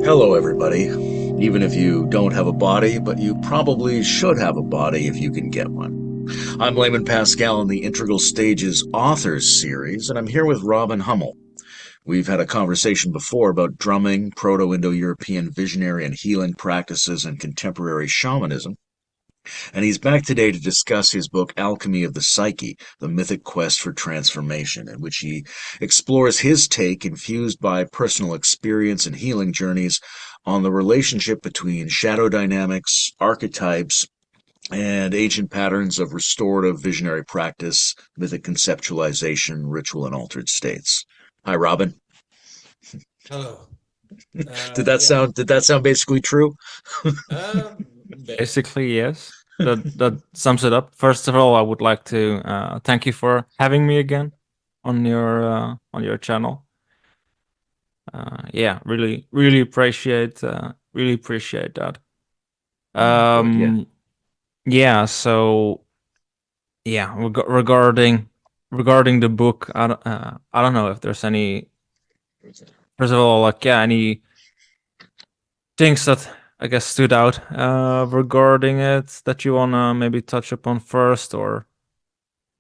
Hello, everybody. Even if you don't have a body, but you probably should have a body if you can get one. I'm Layman Pascal in the Integral Stages Authors Series, and I'm here with Robin Hummel. We've had a conversation before about drumming, Proto-Indo-European visionary and healing practices, and contemporary shamanism. And he's back today to discuss his book Alchemy of the Psyche, The Mythic Quest for Transformation, in which he explores his take, infused by personal experience and healing journeys, on the relationship between shadow dynamics, archetypes, and ancient patterns of restorative visionary practice, mythic conceptualization, ritual, and altered states. Hi, Robin. Hello. Did that Yeah. sound basically true? Basically, yes. That sums it up. First of all, I would like to thank you for having me again on your channel. Yeah, really appreciate that. Good, yeah. Um, yeah. So yeah, regarding the book, I don't know if there's any. First of all, like yeah, any things that I guess stood out regarding it that you wanna maybe touch upon first, or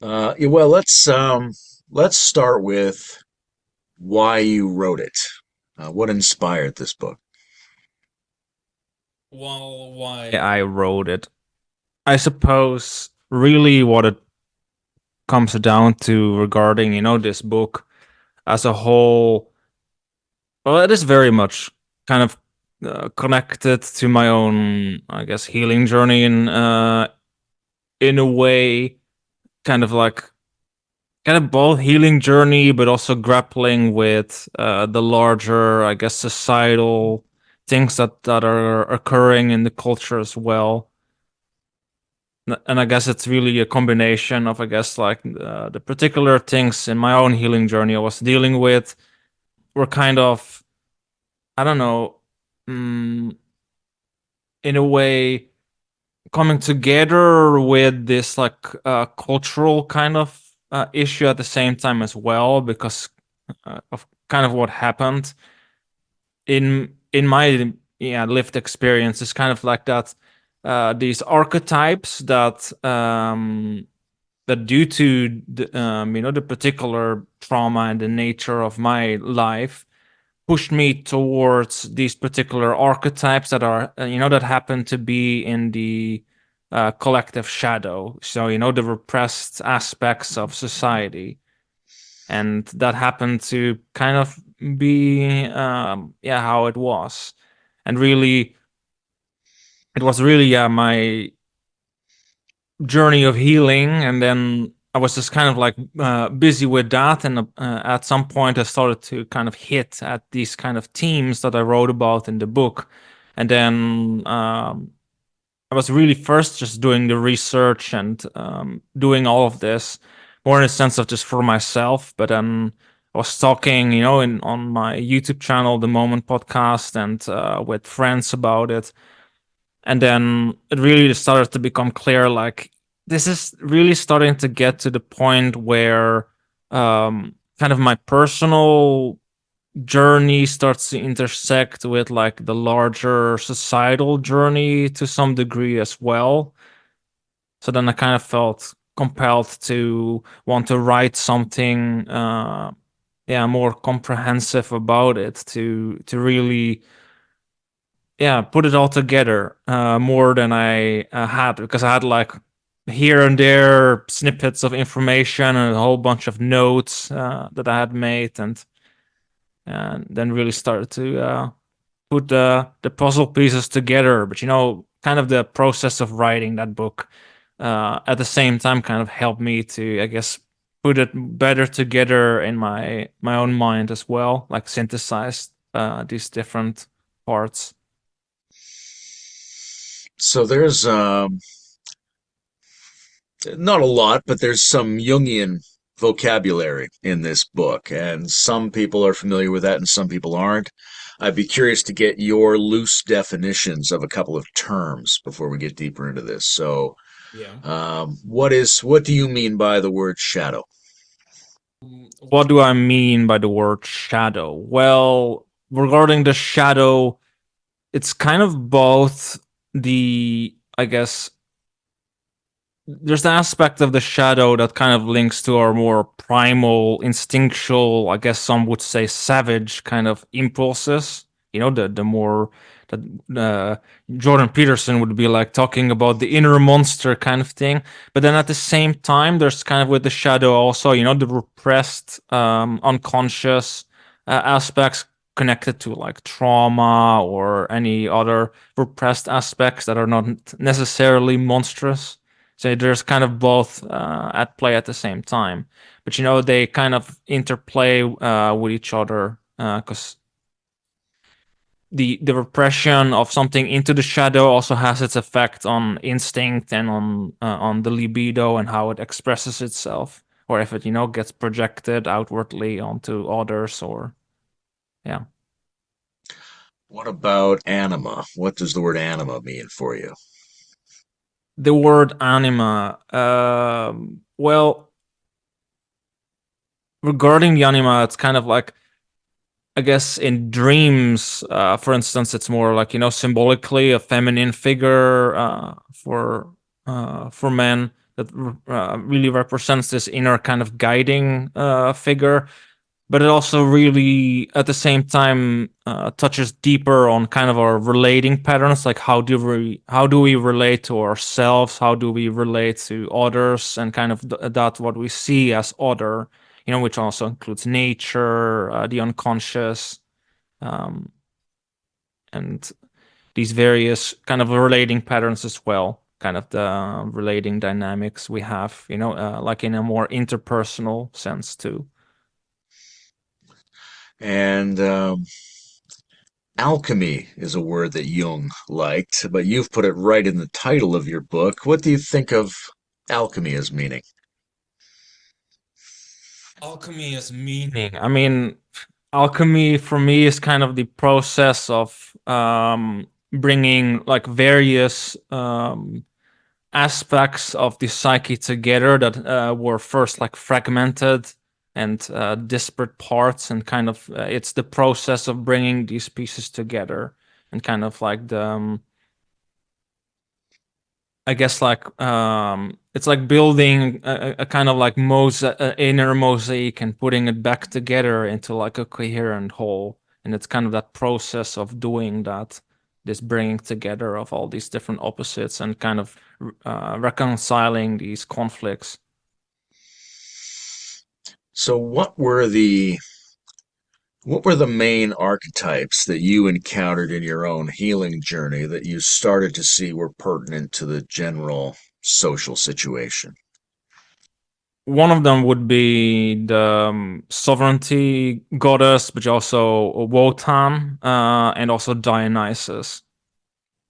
Yeah, well, let's start with why you wrote it. What inspired this book? well, why I wrote it. I suppose really what it comes down to regarding this book as a whole. Well, it is very much kind of connected to my own, I guess, healing journey in a way, kind of like kind of both healing journey, but also grappling with the larger, I guess, societal things that are occurring in the culture as well. And I guess it's really a combination of, I guess, like the particular things in my own healing journey I was dealing with were kind of, I don't know, mm, in a way coming together with this like cultural kind of issue at the same time as well, because of kind of what happened in my lived experience is kind of like that. These archetypes that due to the particular trauma and the nature of my life pushed me towards these particular archetypes that are that happen to be in the collective shadow, so the repressed aspects of society, and that happened to kind of be how it was. And really, it was really my journey of healing. And then I was just kind of like busy with that, and at some point I started to kind of hit at these kind of themes that I wrote about in the book. And then I was really first just doing the research and doing all of this more in a sense of just for myself. But then I was talking, in on my YouTube channel, the Moment podcast, and with friends about it. And then it really started to become clear, like this is really starting to get to the point where kind of my personal journey starts to intersect with like the larger societal journey to some degree as well. So then I kind of felt compelled to want to write something more comprehensive about it, to really put it all together more than I had, because I had like here and there snippets of information and a whole bunch of notes that I had made, and then really started to put the puzzle pieces together. But kind of the process of writing that book at the same time kind of helped me to, I guess, put it better together in my own mind as well, like synthesize these different parts. So there's not a lot, but there's some Jungian vocabulary in this book, and some people are familiar with that and some people aren't. I'd be curious to get your loose definitions of a couple of terms before we get deeper into this. So, Yeah. what do you mean by the word shadow? What do I mean by the word shadow? Well, regarding the shadow, it's kind of both the, I guess, there's the aspect of the shadow that kind of links to our more primal, instinctual, I guess some would say savage kind of impulses. The more that Jordan Peterson would be like talking about the inner monster kind of thing. But then at the same time, there's kind of with the shadow also, the repressed, unconscious aspects connected to like trauma or any other repressed aspects that are not necessarily monstrous. So there's kind of both at play at the same time, but they kind of interplay with each other because the repression of something into the shadow also has its effect on instinct and on the libido and how it expresses itself, or if it gets projected outwardly onto others, or yeah. What about anima? What does the word anima mean for you? The word anima, well, regarding the anima, it's kind of like, I guess in dreams, for instance, it's more like symbolically a feminine figure for men that really represents this inner kind of guiding figure, but it also really at the same time touches deeper on kind of our relating patterns, like how do we relate to ourselves, how do we relate to others, and kind of that what we see as other, which also includes nature, the unconscious, um, and these various kind of relating patterns as well, kind of the relating dynamics we have, like in a more interpersonal sense too. And alchemy is a word that Jung liked, but you've put it right in the title of your book. What do you think of alchemy as meaning? Alchemy as meaning. I mean, alchemy for me is kind of the process of bringing like various aspects of the psyche together that were first like fragmented and disparate parts, and kind of it's the process of bringing these pieces together, and kind of like the I guess like it's like building a kind of like inner mosaic and putting it back together into like a coherent whole. And it's kind of that process of doing that, this bringing together of all these different opposites and kind of reconciling these conflicts. So, what were the main archetypes that you encountered in your own healing journey that you started to see were pertinent to the general social situation? One of them would be the sovereignty goddess, but also Wotan, and also Dionysus,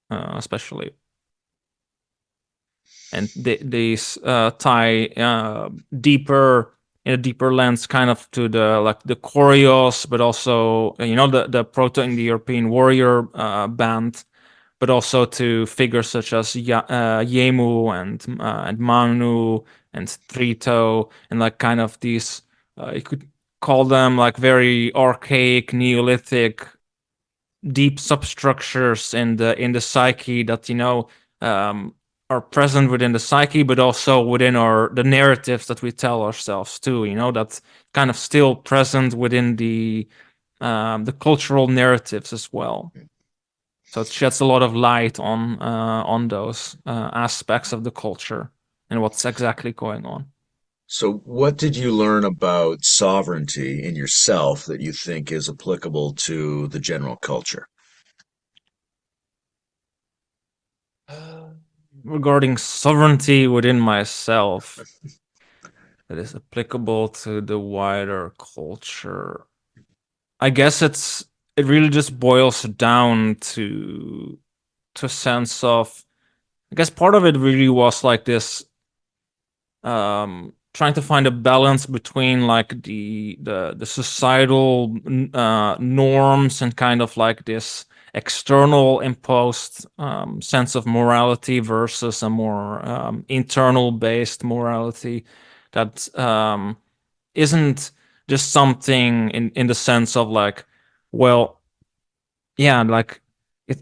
especially. And these tie deeper in a deeper lens, kind of to the like the choreos, but also the Proto-Indo-European warrior band, but also to figures such as Yemu and Manu and Trito, and like kind of these you could call them like very archaic Neolithic deep substructures in the psyche that are present within the psyche, but also within the narratives that we tell ourselves too. That's kind of still present within the cultural narratives as well. So it sheds a lot of light on those aspects of the culture and what's exactly going on. So, what did you learn about sovereignty in yourself that you think is applicable to the general culture? Regarding sovereignty within myself, that is applicable to the wider culture. I guess it really just boils down to a sense of, I guess part of it really was like this trying to find a balance between like the societal norms and kind of like this external imposed sense of morality versus a more internal based morality that isn't just something in the sense of like, well, yeah, like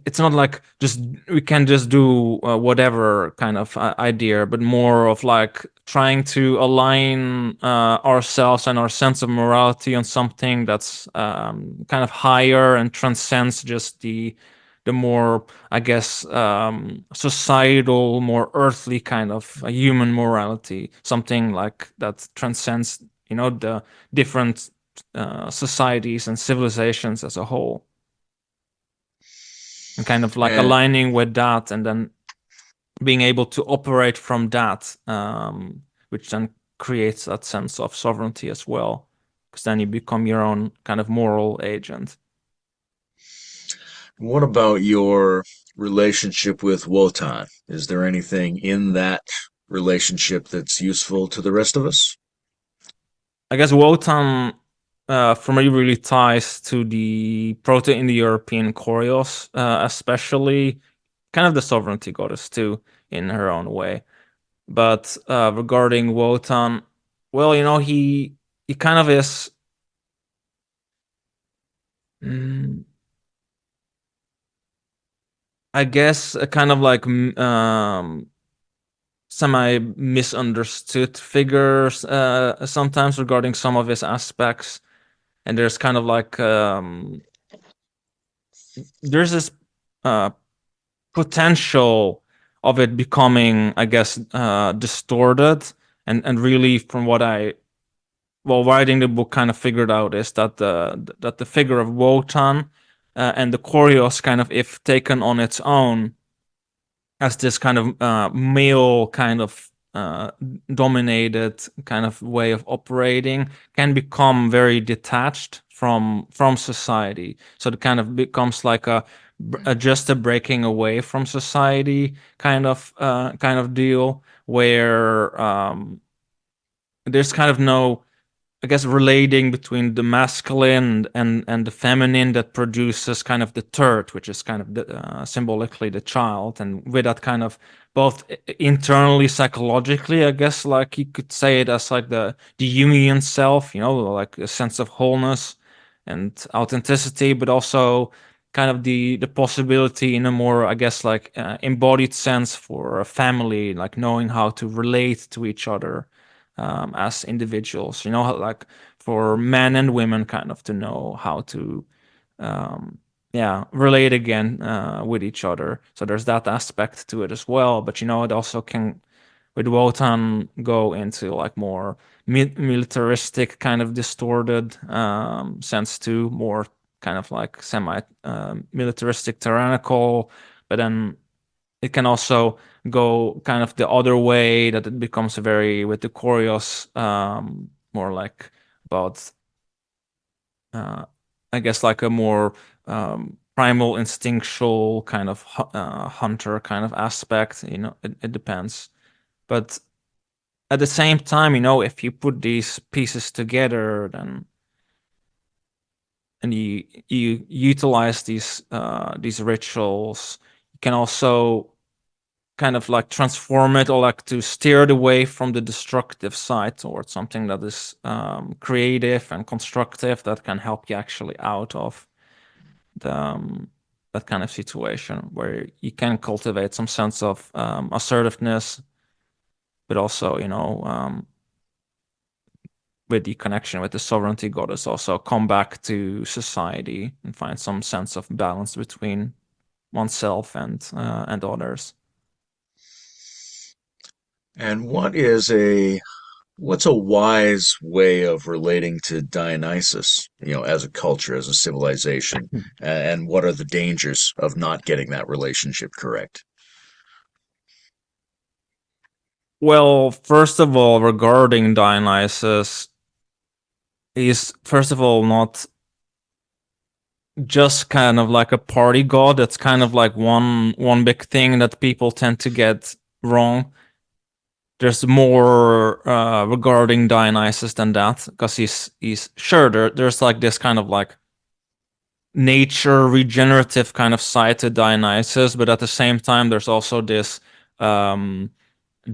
it's not like just we can just do whatever kind of idea, but more of like trying to align ourselves and our sense of morality on something that's kind of higher and transcends just the more, I guess, societal, more earthly kind of human morality, something like that transcends, the different societies and civilizations as a whole, and kind of like And aligning with that, and then being able to operate from that, which then creates that sense of sovereignty as well, because then you become your own kind of moral agent. what about your relationship with Wotan? Is there anything in that relationship that's useful to the rest of us? I guess Wotan, for me, really ties to the Proto-Indo-European Choreos, especially kind of the sovereignty goddess too, in her own way. But regarding Wotan, well, he kind of is. mm, I guess a kind of like semi misunderstood figures sometimes regarding some of his aspects, and there's kind of like there's this uh, potential of it becoming, I guess, distorted, and really from what I, while writing the book, kind of figured out is that the figure of Wotan and the choreos, kind of, if taken on its own, as this kind of male kind of dominated kind of way of operating, can become very detached from society. So it kind of becomes like just a breaking away from society kind of deal, where there's kind of no, I guess, relating between the masculine and the feminine that produces kind of the third, which is kind of symbolically the child, and with that kind of both internally psychologically, I guess, like you could say it as like the Jungian self, like a sense of wholeness and authenticity, but also kind of the possibility in a more, I guess, like embodied sense for a family, like knowing how to relate to each other as individuals, like for men and women kind of to know how to yeah, relate again with each other. So there's that aspect to it as well, but it also can, with Wotan, go into like more militaristic kind of distorted sense too, more kind of like semi militaristic, tyrannical, but then it can also go kind of the other way, that it becomes very, with the choreos, more like about I guess like a more primal instinctual kind of hunter kind of aspect. It depends, but at the same time, if you put these pieces together, then and you utilize these rituals, you can also kind of like transform it, or like to steer it away from the destructive side towards something that is creative and constructive, that can help you actually out of the that kind of situation, where you can cultivate some sense of assertiveness, but also with the connection with the sovereignty goddess, also come back to society and find some sense of balance between oneself and others. And what's a wise way of relating to Dionysus, as a culture, as a civilization, and what are the dangers of not getting that relationship correct? Well, first of all, regarding Dionysus, he's first of all not just kind of like a party god. That's kind of like one big thing that people tend to get wrong. There's more regarding Dionysus than that, because he's sure there's like this kind of like nature regenerative kind of side to Dionysus, but at the same time there's also this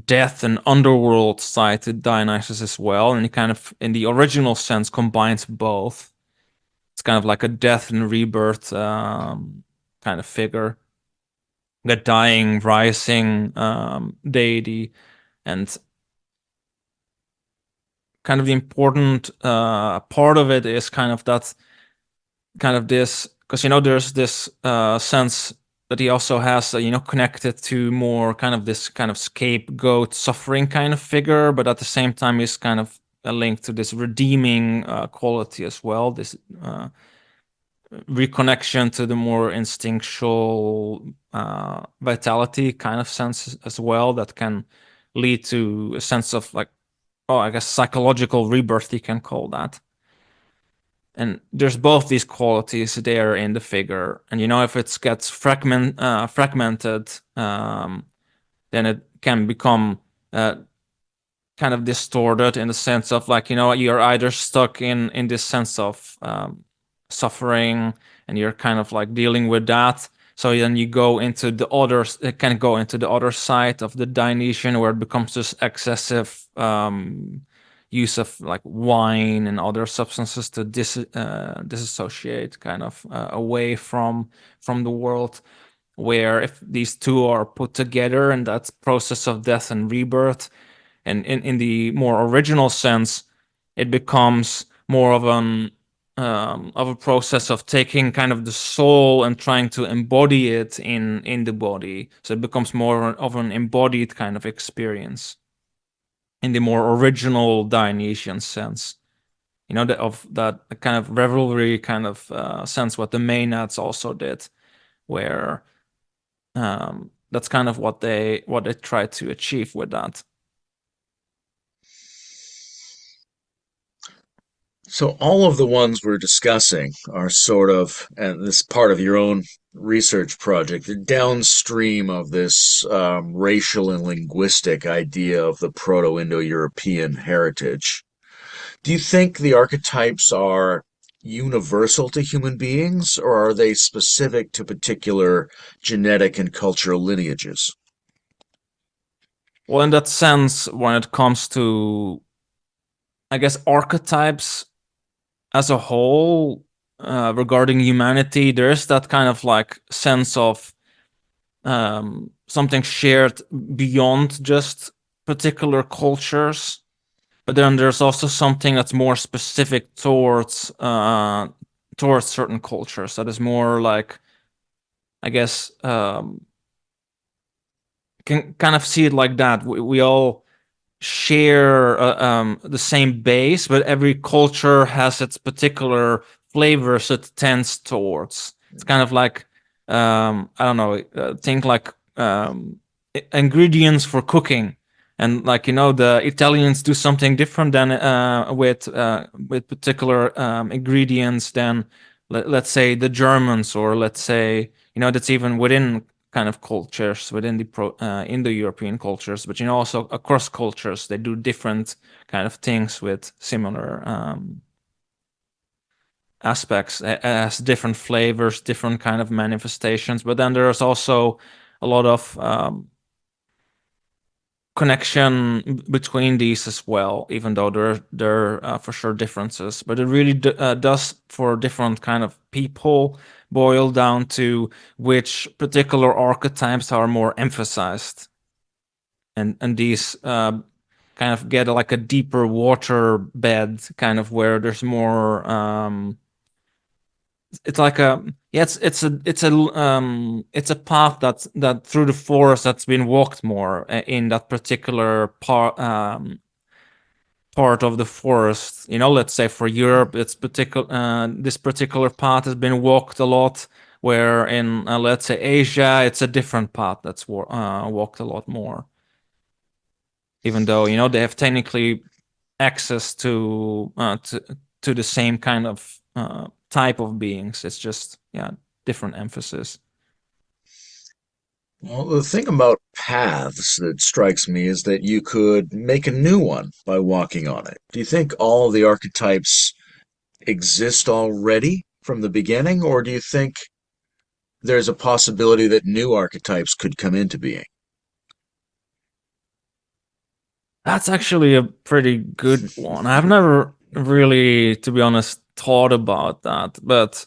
death and underworld side to Dionysus as well, and he kind of, in the original sense, combines both. It's kind of like a death and rebirth kind of figure, the dying, rising deity, and kind of the important part of it is kind of that, kind of this, because there's this sense that he also has, connected to more kind of this kind of scapegoat suffering kind of figure, but at the same time is kind of a link to this redeeming quality as well, this reconnection to the more instinctual vitality kind of sense as well, that can lead to a sense of like, I guess psychological rebirth, you can call that. And there's both these qualities there in the figure, and if it gets fragmented, then it can become kind of distorted in the sense of like, you're either stuck in this sense of suffering, and you're kind of like dealing with that. So then you go into the other, it can go into the other side of the Dionysian, where it becomes this excessive use of like wine and other substances to disassociate kind of away from the world. Where if these two are put together in that process of death and rebirth, and in the more original sense, it becomes more of a process of taking kind of the soul and trying to embody it in the body. So it becomes more of an embodied kind of experience in the more original Dionysian sense. Of that kind of revelry kind of sense, what the Maenads also did, where that's kind of what they tried to achieve with that. So all of the ones we're discussing are sort of, and this is part of your own research project, they're downstream of this racial and linguistic idea of the Proto-Indo-European heritage. Do you think the archetypes are universal to human beings, or are they specific to particular genetic and cultural lineages? Well, in that sense, when it comes to, I guess, archetypes as a whole, regarding humanity, there is that kind of like sense of something shared beyond just particular cultures. But then there's also something that's more specific towards certain cultures, that is more like, I guess, can kind of see it like that. We all share the same base, but every culture has its particular flavors it tends towards. It's kind of like, I don't know, think like ingredients for cooking. And like, the Italians do something different than with particular ingredients than, let's say, the Germans, or let's say, that's even within kind of cultures, within the Indo-European cultures, but also across cultures, they do different kind of things with similar aspects, as different flavors, different kind of manifestations. But then there's also a lot of connection between these as well, even though there are for sure differences. But it really does, for different kind of people, boil down to which particular archetypes are more emphasized, and these kind of get like a deeper water bed, kind of where there's more. It's like a it's a path that through the forest that's been walked more in that particular part of the forest. Let's say for Europe, it's this particular path has been walked a lot, where in let's say Asia, it's a different path that's walked a lot more. Even though they have technically access to the same kind of type of beings, it's just different emphasis. Well, the thing about paths that strikes me is that you could make a new one by walking on it. Do you think all of the archetypes exist already from the beginning, or do you think there's a possibility that new archetypes could come into being? That's actually a pretty good one. I've never really, to be honest, thought about that, but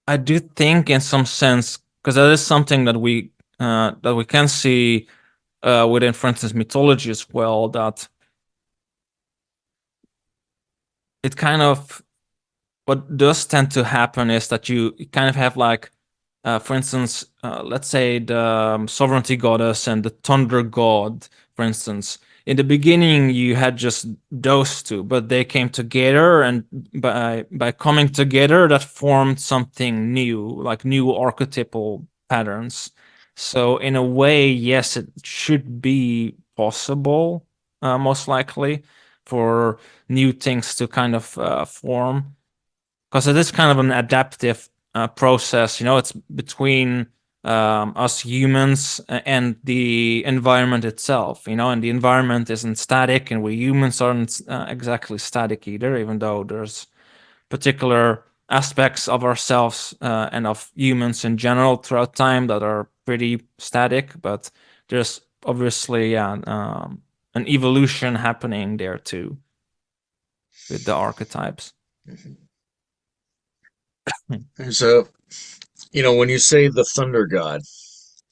I do think, in some sense, because that is something that we can see within, for instance, mythology as well. That it kind of, what does tend to happen is that you kind of have like, for instance, let's say the sovereignty goddess and the thunder god, for instance. In the beginning, you had just those two, but they came together, and by coming together, that formed something new, like new archetypal patterns. So in a way, yes, it should be possible, most likely, for new things to kind of form, because it is kind of an adaptive process. It's between us humans and the environment itself. And the environment isn't static, and we humans aren't exactly static either, even though there's particular aspects of ourselves and of humans in general throughout time that are pretty static. But there's obviously, an evolution happening there too with the archetypes. There's a, when you say the thunder god,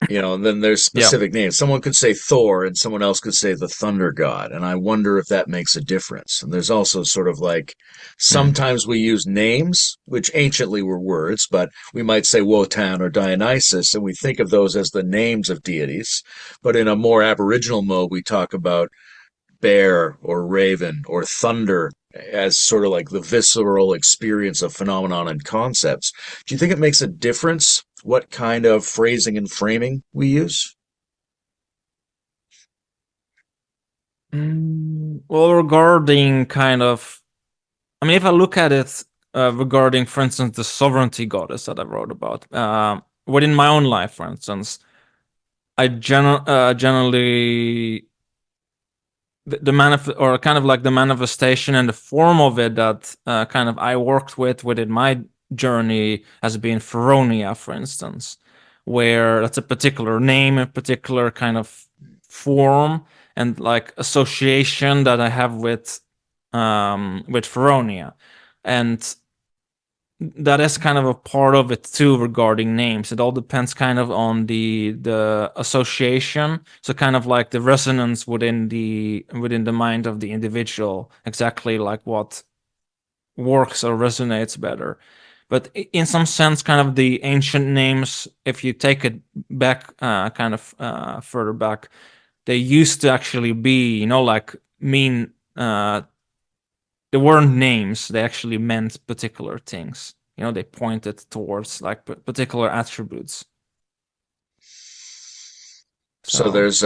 and then there's Yeah. specific names. Someone could say Thor and someone else could say the thunder god. And I wonder if that makes a difference. And there's also sort of like, Mm. sometimes we use names, which anciently were words, but we might say Wotan or Dionysus, and we think of those as the names of deities. But in a more aboriginal mode, we talk about bear or raven or thunder as sort of like the visceral experience of phenomenon and concepts. Do you think it makes a difference what kind of phrasing and framing we use? Well, regarding kind of, I mean, if I look at it regarding, for instance, the sovereignty goddess that I wrote about, within my own life, for instance, I generally, or kind of like the manifestation and the form of it that kind of I worked with within my journey has been Feronia, for instance, where that's a particular name, a particular kind of form and like association that I have with Feronia. And that is kind of a part of it too regarding names. It all depends kind of on the association. So kind of like the resonance within the mind of the individual, exactly like what works or resonates better. But in some sense, kind of the ancient names, if you take it back, kind of further back, they used to actually be, like mean. They weren't names; they actually meant particular things. They pointed towards like particular attributes. So So there's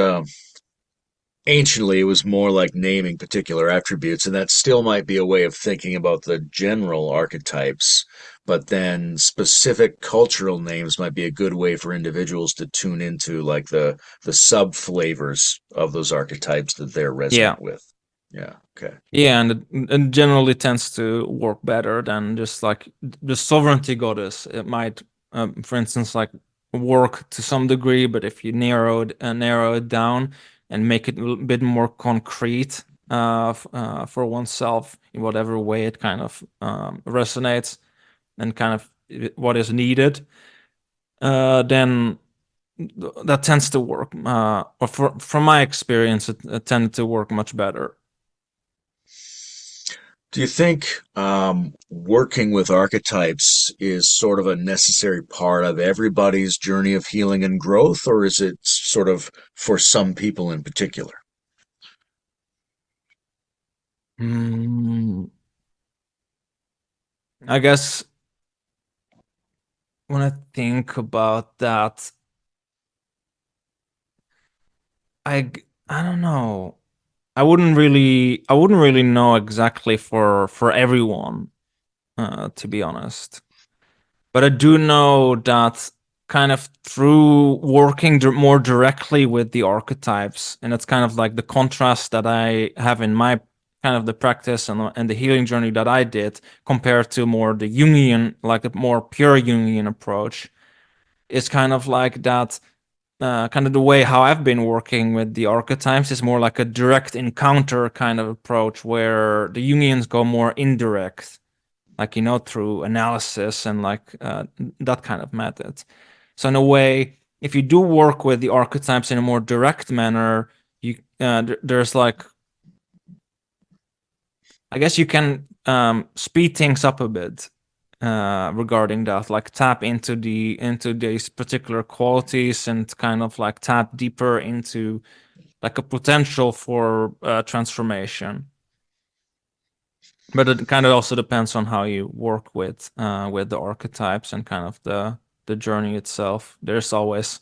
anciently it was more like naming particular attributes, and that still might be a way of thinking about the general archetypes, but then specific cultural names might be a good way for individuals to tune into like the sub flavors of those archetypes that they're yeah, resonant with. Yeah, okay. yeah, and it generally tends to work better than just like the sovereignty goddess. It might, for instance, like work to some degree, but if you narrow it down and make it a little bit more concrete for oneself in whatever way it kind of resonates and kind of what is needed, then that tends to work. Or from my experience, it tended to work much better. Do you think working with archetypes is sort of a necessary part of everybody's journey of healing and growth, or is it sort of for some people in particular? Mm, I guess when I think about that, I don't know. I wouldn't really know exactly for everyone, to be honest. But I do know that kind of through working more directly with the archetypes, and it's kind of like the contrast that I have in my kind of the practice and the healing journey that I did compared to more the Jungian, like the more pure Jungian approach, is kind of like that. Kind of the way how I've been working with the archetypes is more like a direct encounter kind of approach, where the Jungians go more indirect. like through analysis and like that kind of method. So in a way, if you do work with the archetypes in a more direct manner, you there's like, I guess you can speed things up a bit regarding that, like tap into these particular qualities and kind of like tap deeper into like a potential for transformation. But it kind of also depends on how you work with the archetypes and kind of the journey itself. There's always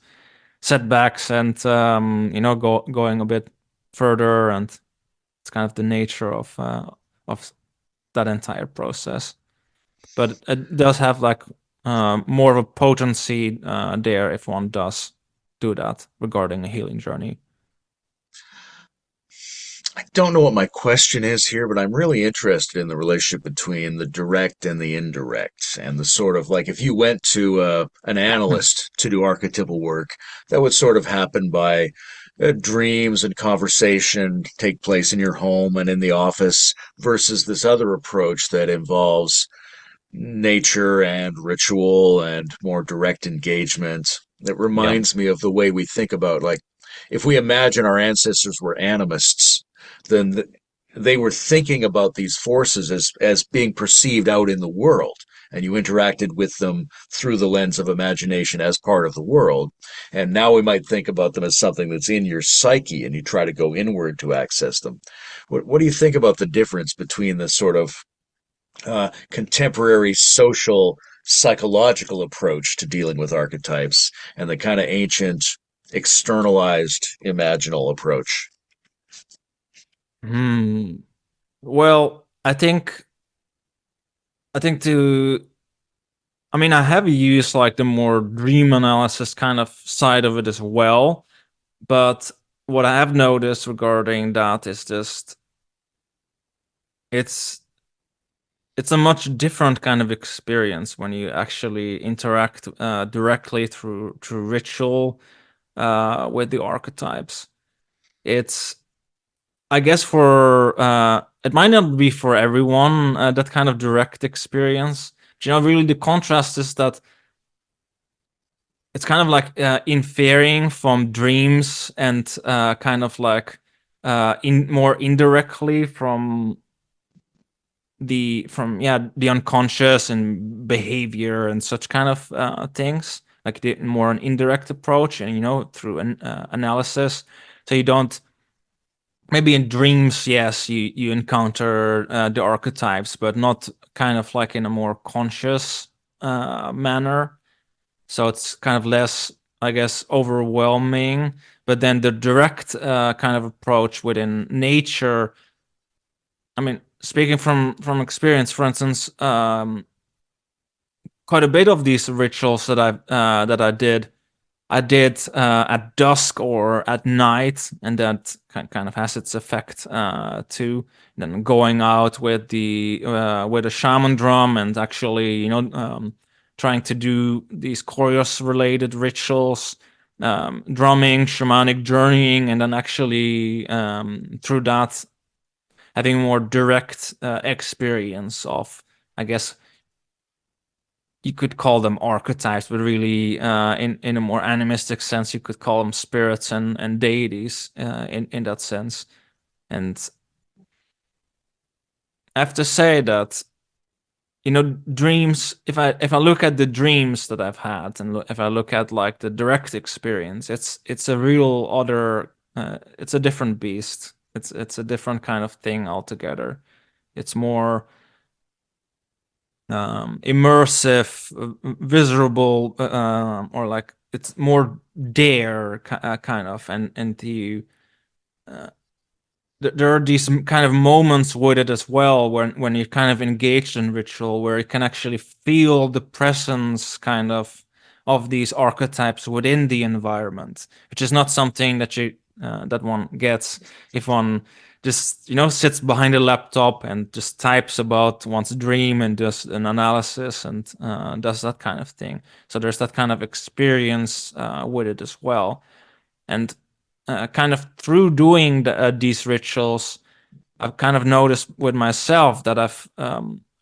setbacks and going a bit further, and it's kind of the nature of that entire process. But it does have like more of a potency there if one does do that regarding a healing journey. I don't know what my question is here, but I'm really interested in the relationship between the direct and the indirect, and the sort of like if you went to an analyst to do archetypal work, that would sort of happen by dreams and conversation take place in your home and in the office, versus this other approach that involves nature and ritual and more direct engagement. It Yeah. reminds me of the way we think about, like, if we imagine our ancestors were animists, then they were thinking about these forces as being perceived out in the world. And you interacted with them through the lens of imagination as part of the world. And now we might think about them as something that's in your psyche, and you try to go inward to access them. What do you think about the difference between the sort of contemporary social psychological approach to dealing with archetypes and the kind of ancient externalized imaginal approach? Hmm. Well, I think to I mean, I have used like the more dream analysis kind of side of it as well, but what I have noticed regarding that is just it's it's a much different kind of experience when you actually interact directly through ritual with the archetypes. It's, I guess, for it might not be for everyone that kind of direct experience. Really the contrast is that it's kind of like inferring from dreams and kind of like in more indirectly from the unconscious and behavior and such kind of things, like the more an indirect approach, and through an analysis. So you don't, maybe in dreams, yes, you encounter the archetypes, but not kind of like in a more conscious manner. So it's kind of less, I guess, overwhelming. But then the direct kind of approach within nature, I mean, speaking from experience, for instance, quite a bit of these rituals that I did, at dusk or at night, and that kind of has its effect too. Then going out with a shaman drum and actually, trying to do these choreos related rituals, drumming, shamanic journeying, and then actually through that having more direct experience of, I guess you could call them archetypes, but really, in a more animistic sense, you could call them spirits and deities in that sense. And I have to say that, dreams. If I look at the dreams that I've had, and if I look at like the direct experience, it's a real other. It's a different beast. It's a different kind of thing altogether. It's more immersive, visible, or like it's more dare kind of, and uh, there are these kind of moments with it as well when you're kind of engaged in ritual, where you can actually feel the presence kind of these archetypes within the environment, which is not something that one gets if one just sits behind a laptop and just types about one's dream and does an analysis and does that kind of thing. So there's that kind of experience with it as well. And kind of through doing these rituals, I've kind of noticed with myself that I've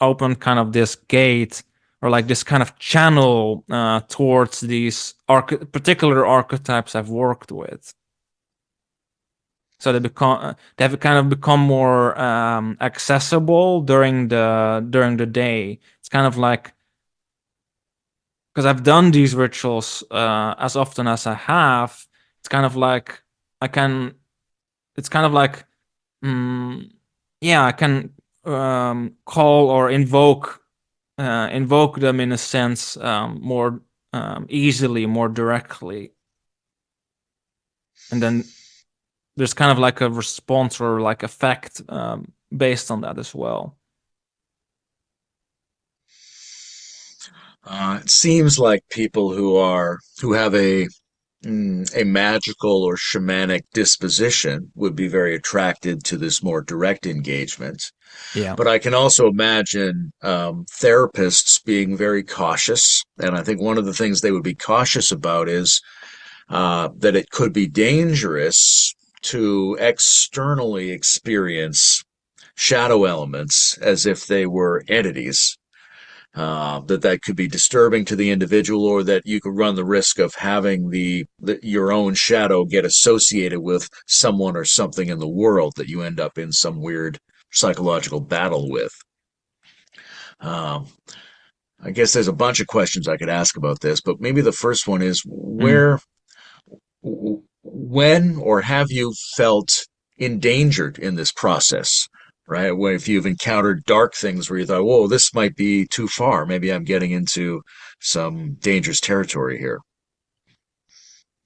opened kind of this gate, or like this kind of channel towards these particular archetypes I've worked with. So they have kind of become more accessible during the day. It's kind of like, because I've done these rituals as often as I have. It's kind of like I can. It's kind of like, yeah, I can call or invoke them in a sense more easily, more directly, and then there's kind of like a response or like effect based on that as well. It seems like people who have a magical or shamanic disposition would be very attracted to this more direct engagement. Yeah. But I can also imagine therapists being very cautious. And I think one of the things they would be cautious about is that it could be dangerous to externally experience shadow elements as if they were entities. That could be disturbing to the individual, or that you could run the risk of having your own shadow get associated with someone or something in the world that you end up in some weird psychological battle with. Um, I guess there's a bunch of questions I could ask about this, but maybe the first one is Mm. when or have you felt endangered in this process? Right? When if you've encountered dark things where you thought, whoa, this might be too far. Maybe I'm getting into some dangerous territory here.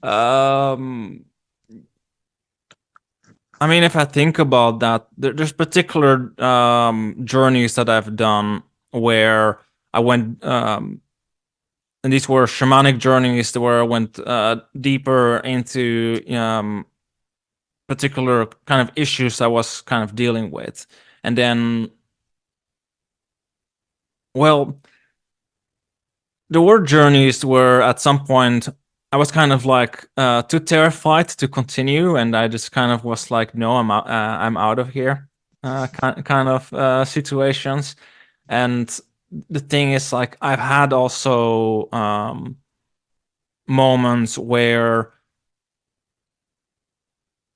Um, I mean, if I think about that, there's particular journeys that I've done where I went, and these were shamanic journeys where I went deeper into particular kind of issues I was kind of dealing with. And then, well, there were journeys where at some point I was kind of like too terrified to continue, and I just kind of was like, "No, I'm out of here," kind of situations. And the thing is, like, I've had also moments where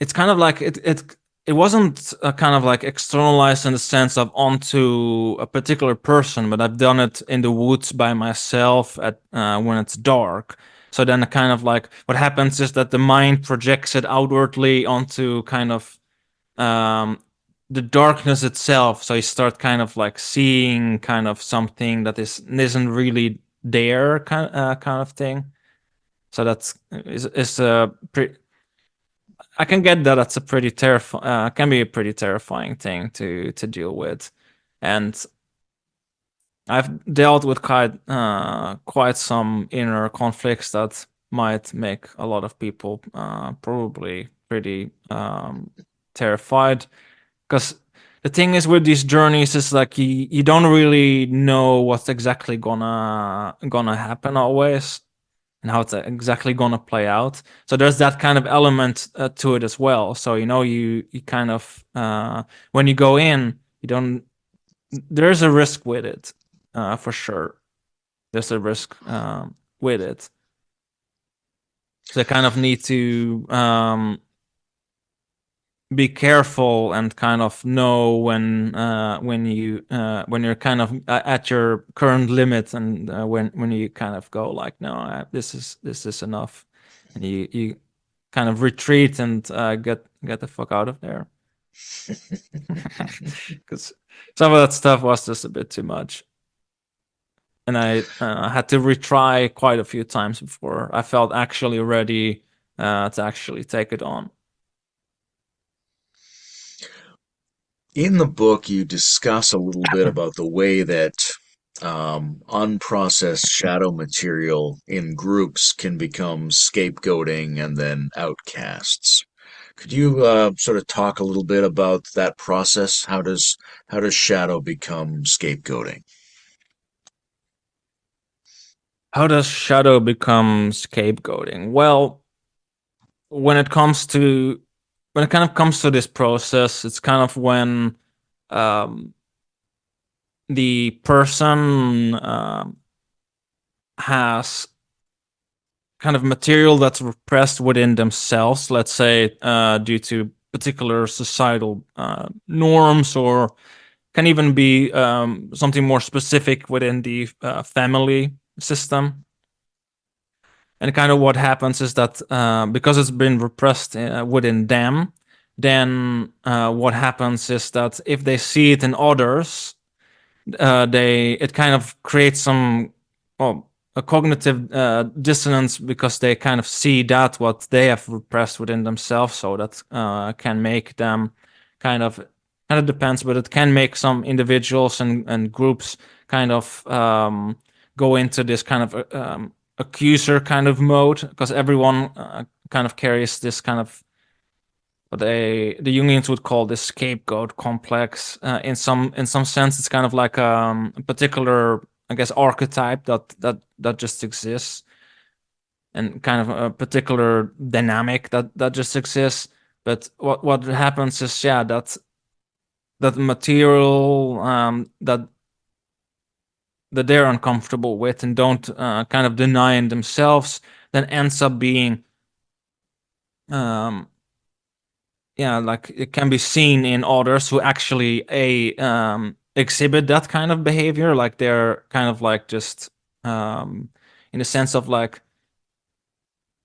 it's kind of like it wasn't kind of like externalized in the sense of onto a particular person, but I've done it in the woods by myself at when it's dark. So then kind of like what happens is that the mind projects it outwardly onto kind of um, the darkness itself. So you start kind of like seeing kind of something that isn't really there, kind of thing. So that's is a pretty. I can get that. That's a pretty terrifying. Can be a pretty terrifying thing to deal with, and I've dealt with quite some inner conflicts that might make a lot of people probably pretty terrified. Because the thing is with these journeys is like you don't really know what's exactly gonna happen always, and how it's exactly gonna play out. So there's that kind of element to it as well. So you kind of when you go in, you don't. There's a risk with it, for sure. There's a risk with it. So you kind of need to be careful and kind of know when you're kind of at your current limit, and when you kind of go like, no, this is enough, and you kind of retreat and get the fuck out of there, because some of that stuff was just a bit too much, and I had to retry quite a few times before I felt actually ready to actually take it on. In the book, you discuss a little bit about the way that unprocessed shadow material in groups can become scapegoating and then outcasts. Could you sort of talk a little bit about that process? How does shadow become scapegoating? How does shadow become scapegoating? Well, when it comes to when it kind of comes to this process, it's kind of when um, the person has kind of material that's repressed within themselves, let's say due to particular societal norms, or can even be something more specific within the family system. And kind of what happens is that because it's been repressed within them, then what happens is that if they see it in others, it kind of creates some, well, a cognitive dissonance, because they kind of see that what they have repressed within themselves. So that can make them kind of depends, but it can make some individuals and groups kind of go into this kind of accuser kind of mode, because everyone kind of carries this kind of what the Jungians would call this scapegoat complex. In some sense, it's kind of like a particular, I guess, archetype that just exists, and kind of a particular dynamic that just exists. But what happens is, yeah, that material that they're uncomfortable with and don't kind of deny in themselves, then ends up being yeah, like it can be seen in others who actually exhibit that kind of behavior. Like they're kind of like just in the sense of like,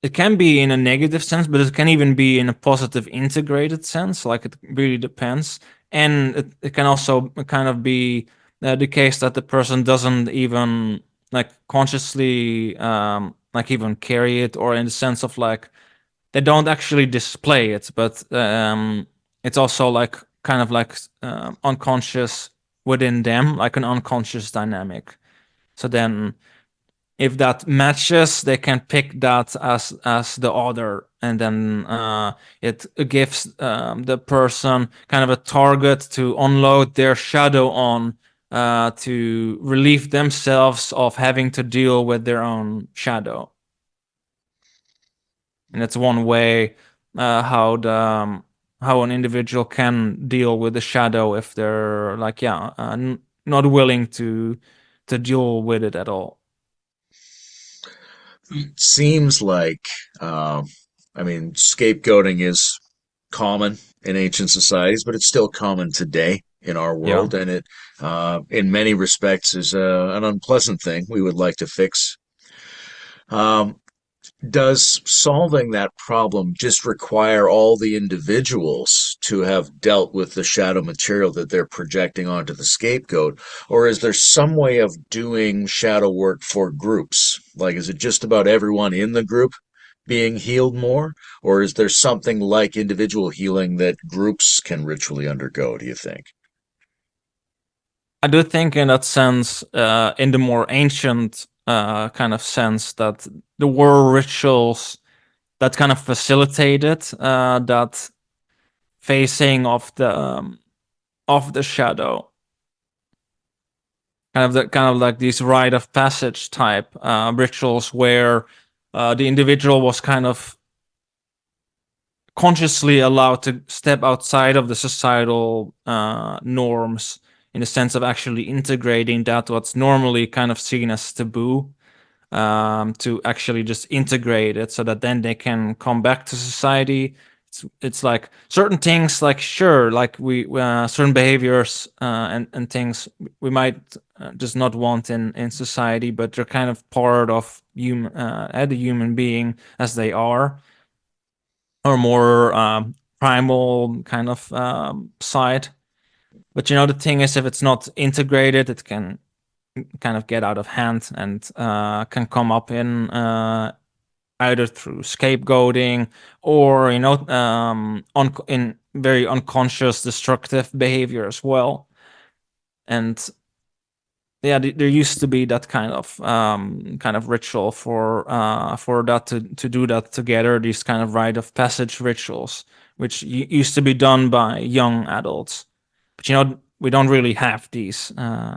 it can be in a negative sense, but it can even be in a positive integrated sense. Like it really depends. And it can also kind of be the case that the person doesn't even like consciously like even carry it, or in the sense of like they don't actually display it, but it's also like kind of like unconscious within them, like an unconscious dynamic. So then if that matches, they can pick that as the other, and then it gives the person kind of a target to unload their shadow on, to relieve themselves of having to deal with their own shadow. And that's one way how an individual can deal with the shadow if they're like, yeah, not willing to deal with it at all. Seems like, I mean, scapegoating is common in ancient societies, but it's still common today in our Yeah. world, and it, in many respects, is an unpleasant thing we would like to fix. Um, does solving that problem just require all the individuals to have dealt with the shadow material that they're projecting onto the scapegoat? Or is there some way of doing shadow work for groups? Like, is it just about everyone in the group being healed more? Or is there something like individual healing that groups can ritually undergo, do you think? I do think, in that sense, in the more ancient kind of sense, that there were rituals that kind of facilitated that facing of the shadow, kind of like these rite of passage type rituals, where the individual was kind of consciously allowed to step outside of the societal norms, in the sense of actually integrating that what's normally kind of seen as taboo, to actually just integrate it, so that then they can come back to society. It's like certain things, like sure, like we certain behaviors and things we might just not want in society, but they're kind of part of the human being as they are, or more primal kind of side. But the thing is, if it's not integrated, it can kind of get out of hand, and can come up in either through scapegoating, or in very unconscious destructive behavior as well. And yeah, there used to be that kind of ritual for that to do that together. These kind of rite of passage rituals, which used to be done by young adults, but we don't really have these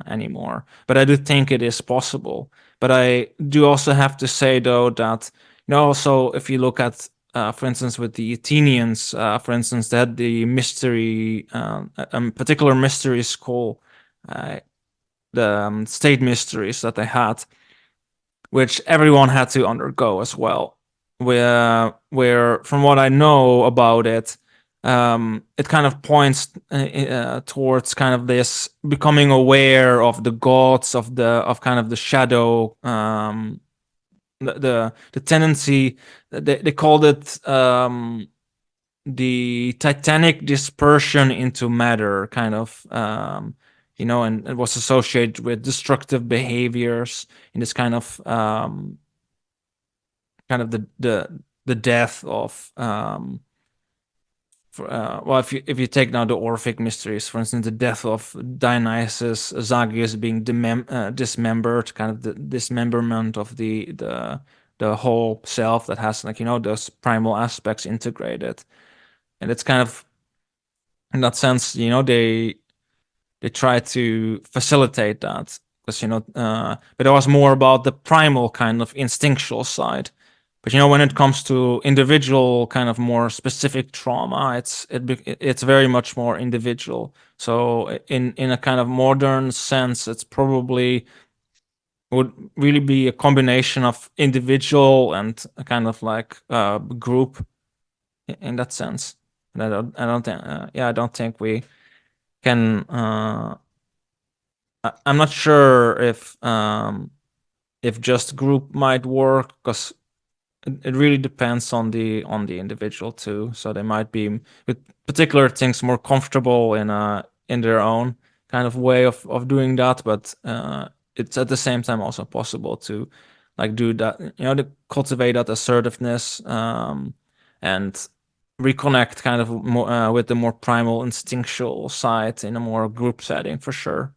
anymore. But I do think it is possible. But I do also have to say, though, that also if you look at for instance, with the Athenians, for instance, they had the mystery, a particular mystery school. state mysteries that they had, which everyone had to undergo as well. Where from what I know about it, it kind of points towards kind of this becoming aware of the gods of kind of the shadow, the tendency. They called it the titanic dispersion into matter, kind of. And it was associated with destructive behaviors in this kind of the death of well, if you take now the Orphic mysteries, for instance, the death of Dionysus, Zagius being dismembered, kind of the dismemberment of the whole self that has, like, those primal aspects integrated. And it's kind of, in that sense, they try to facilitate that, because but it was more about the primal kind of instinctual side. But when it comes to individual kind of more specific trauma, it's very much more individual. So in a kind of modern sense, it's probably would really be a combination of individual and a kind of like group in that sense. And I don't think we can. I'm not sure if just group might work, because it really depends on the individual too. So they might be with particular things more comfortable in their own kind of way of doing that, but it's at the same time also possible to like do that, to cultivate that assertiveness, and reconnect kind of more with the more primal instinctual side in a more group setting, for sure.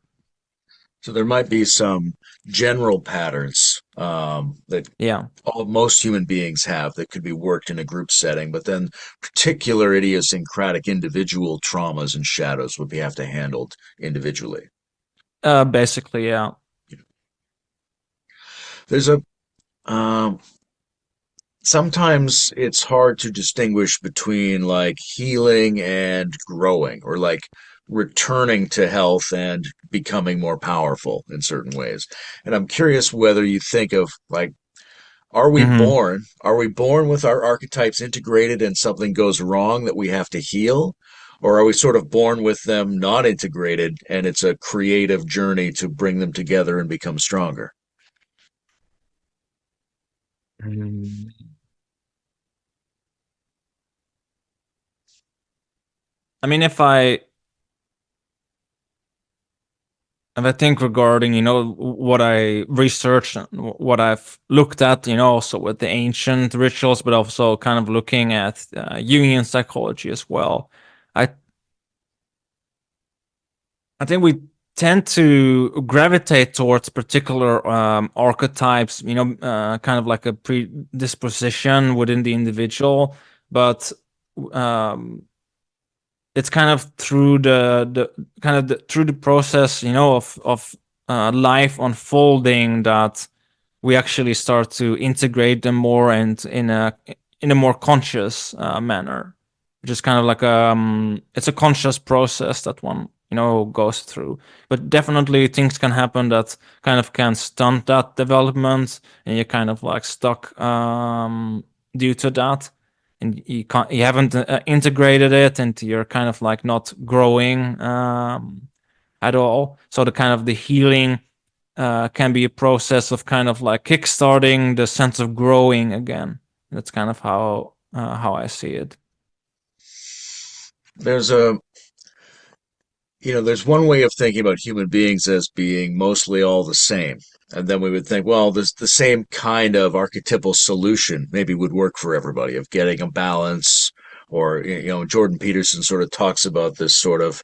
So there might be some general patterns that Yeah. most human beings have that could be worked in a group setting, but then particular idiosyncratic individual traumas and shadows would be have to handled individually. Basically, yeah. There's a um, sometimes it's hard to distinguish between like healing and growing, or like returning to health and becoming more powerful in certain ways. And I'm curious whether you think of like, Hmm. are we born with our archetypes integrated and something goes wrong that we have to heal? Or are we sort of born with them not integrated and it's a creative journey to bring them together and become stronger? I mean, if I think regarding, what I researched and what I've looked at, also with the ancient rituals, but also kind of looking at Jungian psychology as well. I I think we tend to gravitate towards particular archetypes, kind of like a predisposition within the individual, but um, it's kind of through through the process, of life unfolding, that we actually start to integrate them more, and in a more conscious manner, which is kind of like it's a conscious process that one goes through. But definitely things can happen that kind of can stunt that development, and you're kind of like stuck due to that, and you haven't integrated it, and you're kind of like not growing at all. So the kind of the healing can be a process of kind of like kickstarting the sense of growing again. That's kind of how I see it. There's a there's one way of thinking about human beings as being mostly all the same. And then we would think, well, there's the same kind of archetypal solution maybe would work for everybody of getting a balance. Or, Jordan Peterson sort of talks about this sort of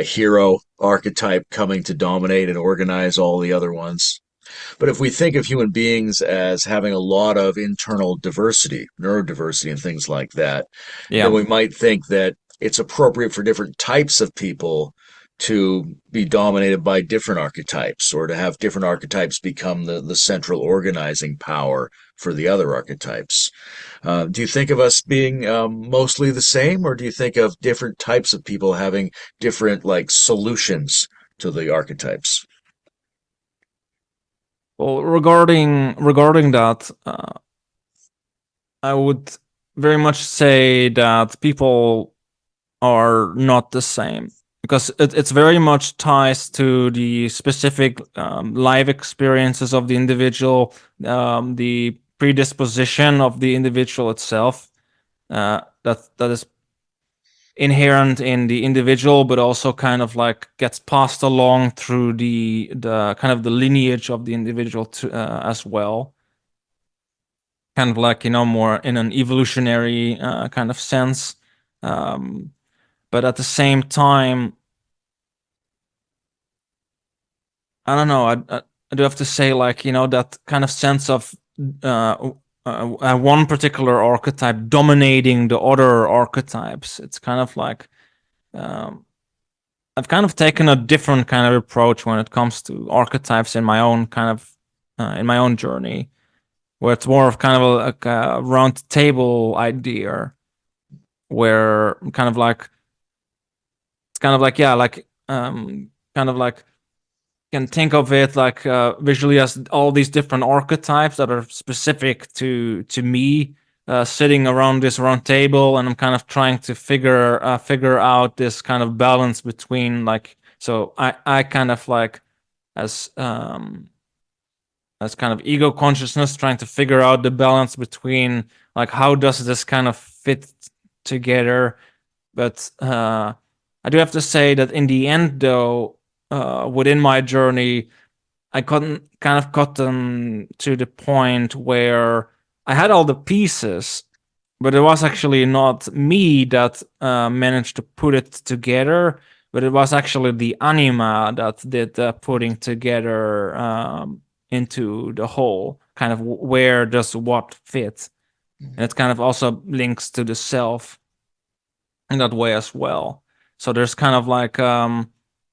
hero archetype coming to dominate and organize all the other ones. But if we think of human beings as having a lot of internal diversity, neurodiversity, and things like that, then Yeah. we might think that it's appropriate for different types of people to be dominated by different archetypes, or to have different archetypes become the central organizing power for the other archetypes. Do you think of us being mostly the same, or do you think of different types of people having different like solutions to the archetypes? Well, regarding that, I would very much say that people are not the same because it's very much ties to the specific life experiences of the individual, the predisposition of the individual itself. That is inherent in the individual, but also kind of like gets passed along through the kind of the lineage of the individual as well. Kind of like, more in an evolutionary kind of sense. But at the same time, I don't know. I do have to say, like, that kind of sense of one particular archetype dominating the other archetypes. It's kind of like I've kind of taken a different kind of approach when it comes to archetypes in my own kind of in my own journey, where it's more of kind of like a round table idea, where kind of like it's kind of like kind of like can think of it like visually as all these different archetypes that are specific to me, sitting around this round table, and I'm kind of trying to figure out this kind of balance between, like, so I kind of like as kind of ego consciousness, trying to figure out the balance between, like, how does this kind of fit together. But I do have to say that in the end, though, within my journey, I couldn't kind of gotten to the point where I had all the pieces, but it was actually not me that managed to put it together, but it was actually the anima that did the putting together into the whole, kind of where does what fit. And it kind of also links to the self in that way as well. So there's kind of like a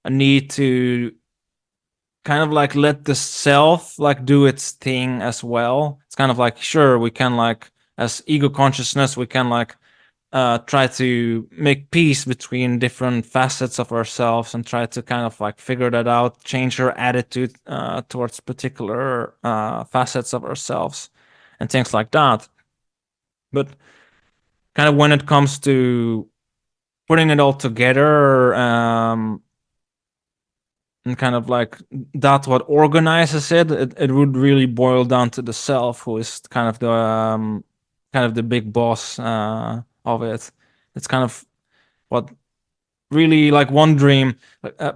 need to kind of like let the self like do its thing as well. It's kind of like, sure, we can, like, as ego consciousness, we can like try to make peace between different facets of ourselves and try to kind of like figure that out, change our attitude towards particular facets of ourselves and things like that. But kind of when it comes to putting it all together, and kind of like that's what organizes it would really boil down to the self, who is kind of the big boss of it. It's kind of what really, like, one dream, because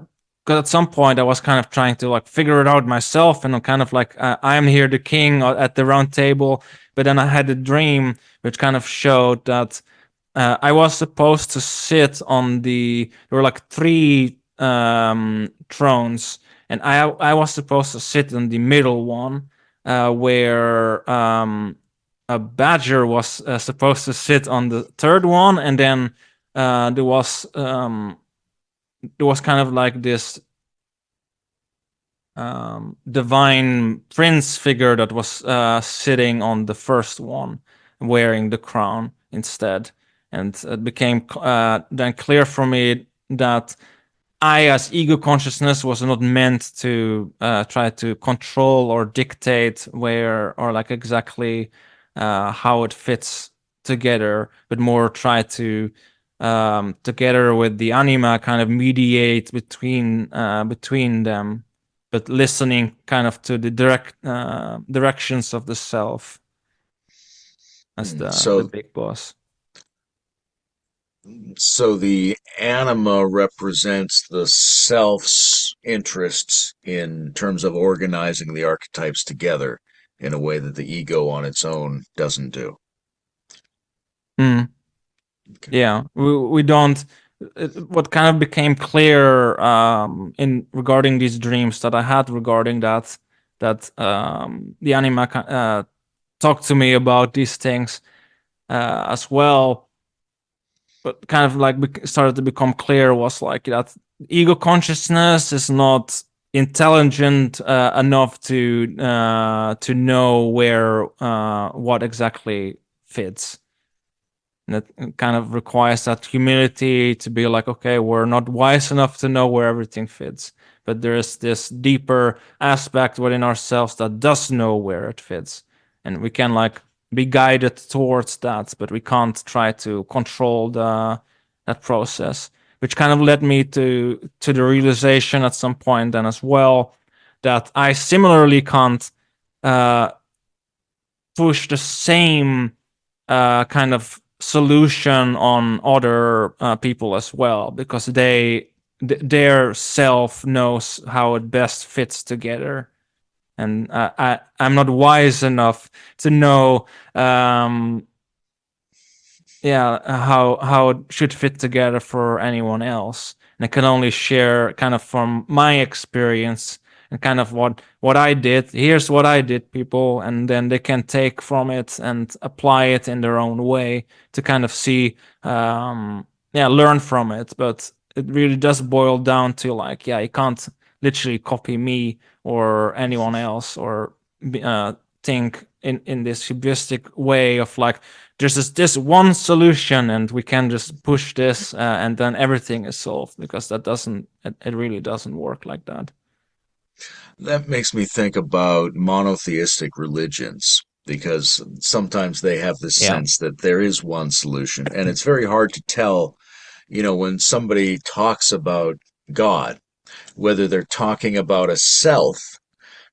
at some point I was kind of trying to like figure it out myself, and I'm kind of like, I am here the king at the round table. But then I had a dream which kind of showed that I was supposed to sit on there were like three thrones, and I was supposed to sit on the middle one, where a badger was supposed to sit on the third one, and then there was kind of like this divine prince figure that was sitting on the first one, wearing the crown instead. And it became then clear for me that I, as ego consciousness, was not meant to try to control or dictate where, or like exactly how it fits together, but more try to together with the anima kind of mediate between them, but listening kind of to the directions of the self as the big boss. So the anima represents the self's interests in terms of organizing the archetypes together in a way that the ego on its own doesn't do. Okay. Yeah, we don't. What kind of became clear in regarding these dreams that I had regarding that the anima talked to me about these things as well. But kind of like started to become clear was like that ego consciousness is not intelligent enough to know where what exactly fits. And it kind of requires that humility to be like, okay, we're not wise enough to know where everything fits, but there is this deeper aspect within ourselves that does know where it fits, and we can like be guided towards that, but we can't try to control that process. Which kind of led me to the realization at some point then as well that I similarly can't uh, push the same kind of solution on other people as well, because their self knows how it best fits together, and I'm not wise enough to know how it should fit together for anyone else. And I can only share kind of from my experience and kind of what I did. Here's what I did, people, and then they can take from it and apply it in their own way to kind of see, learn from it. But it really does boil down to like, you can't literally copy me or anyone else or think in this hubristic way of like there's this one solution and we can just push this and then everything is solved, because it really doesn't work like that. That makes me think about monotheistic religions because sometimes they have this Yeah. sense that there is one solution, and it's very hard to tell, when somebody talks about God, whether they're talking about a self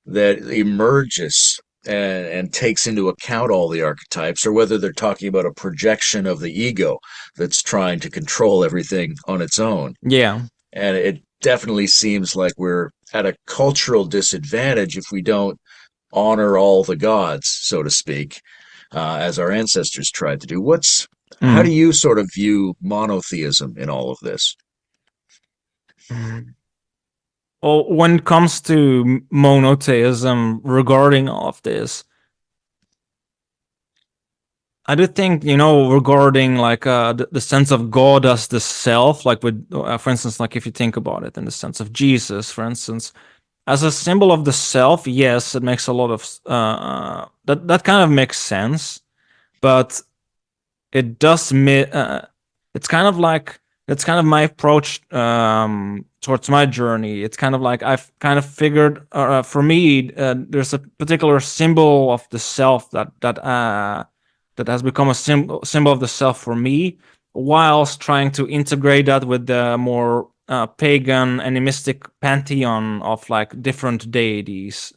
that emerges and takes into account all the archetypes, or whether they're talking about a projection of the ego that's trying to control everything on its own. Yeah. And it definitely seems like we're at a cultural disadvantage if we don't honor all the gods, so to speak, as our ancestors tried to do. How do Mm. you sort of view monotheism in all of this? Well, when it comes to monotheism regarding all of this, I do think, regarding like the sense of God as the self, like with, for instance, like if you think about it in the sense of Jesus, for instance, as a symbol of the self, yes, it makes a lot of that kind of makes sense, but it does. It's kind of like it's kind of my approach towards my journey. It's kind of like I've kind of figured for me, there's a particular symbol of the self that has become a symbol of the self for me, whilst trying to integrate that with the more pagan animistic pantheon of like different deities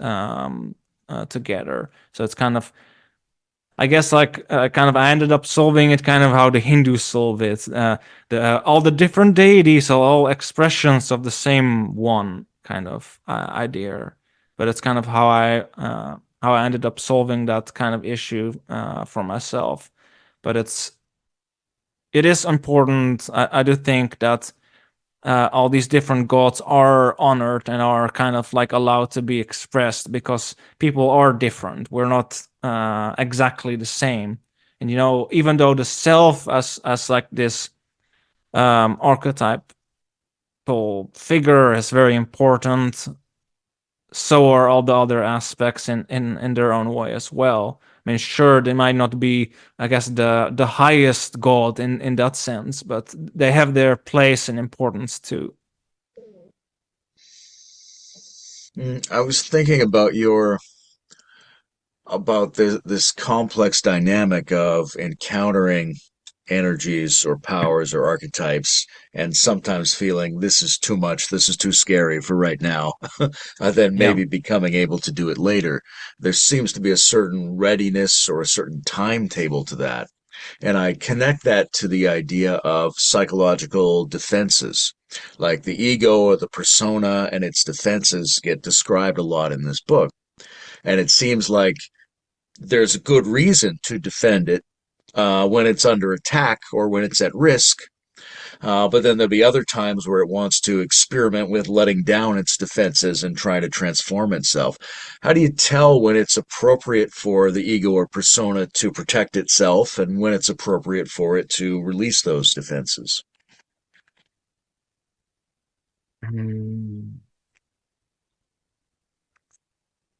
together. So it's kind of, I guess, like kind of I ended up solving it kind of how the Hindus solve it. All the different deities are all expressions of the same one kind of idea, but it's kind of how I ended up solving that kind of issue for myself. But it is important. I do think that all these different gods are honored and are kind of like allowed to be expressed, because people are different. We're not exactly the same. And even though the self as like this archetypal figure is very important, so are all the other aspects in their own way as well. I mean, sure, they might not be, I guess, the highest god in that sense, but they have their place and importance too. I was thinking about this complex dynamic of encountering energies or powers or archetypes and sometimes feeling this is too much, this is too scary for right now, then Yeah. maybe becoming able to do it later. There seems to be a certain readiness or a certain timetable to that. And I connect that to the idea of psychological defenses. Like the ego or the persona and its defenses get described a lot in this book. And it seems like there's a good reason to defend it when it's under attack or when it's at risk. But then there'll be other times where it wants to experiment with letting down its defenses and trying to transform itself. How do you tell when it's appropriate for the ego or persona to protect itself and when it's appropriate for it to release those defenses? Mm.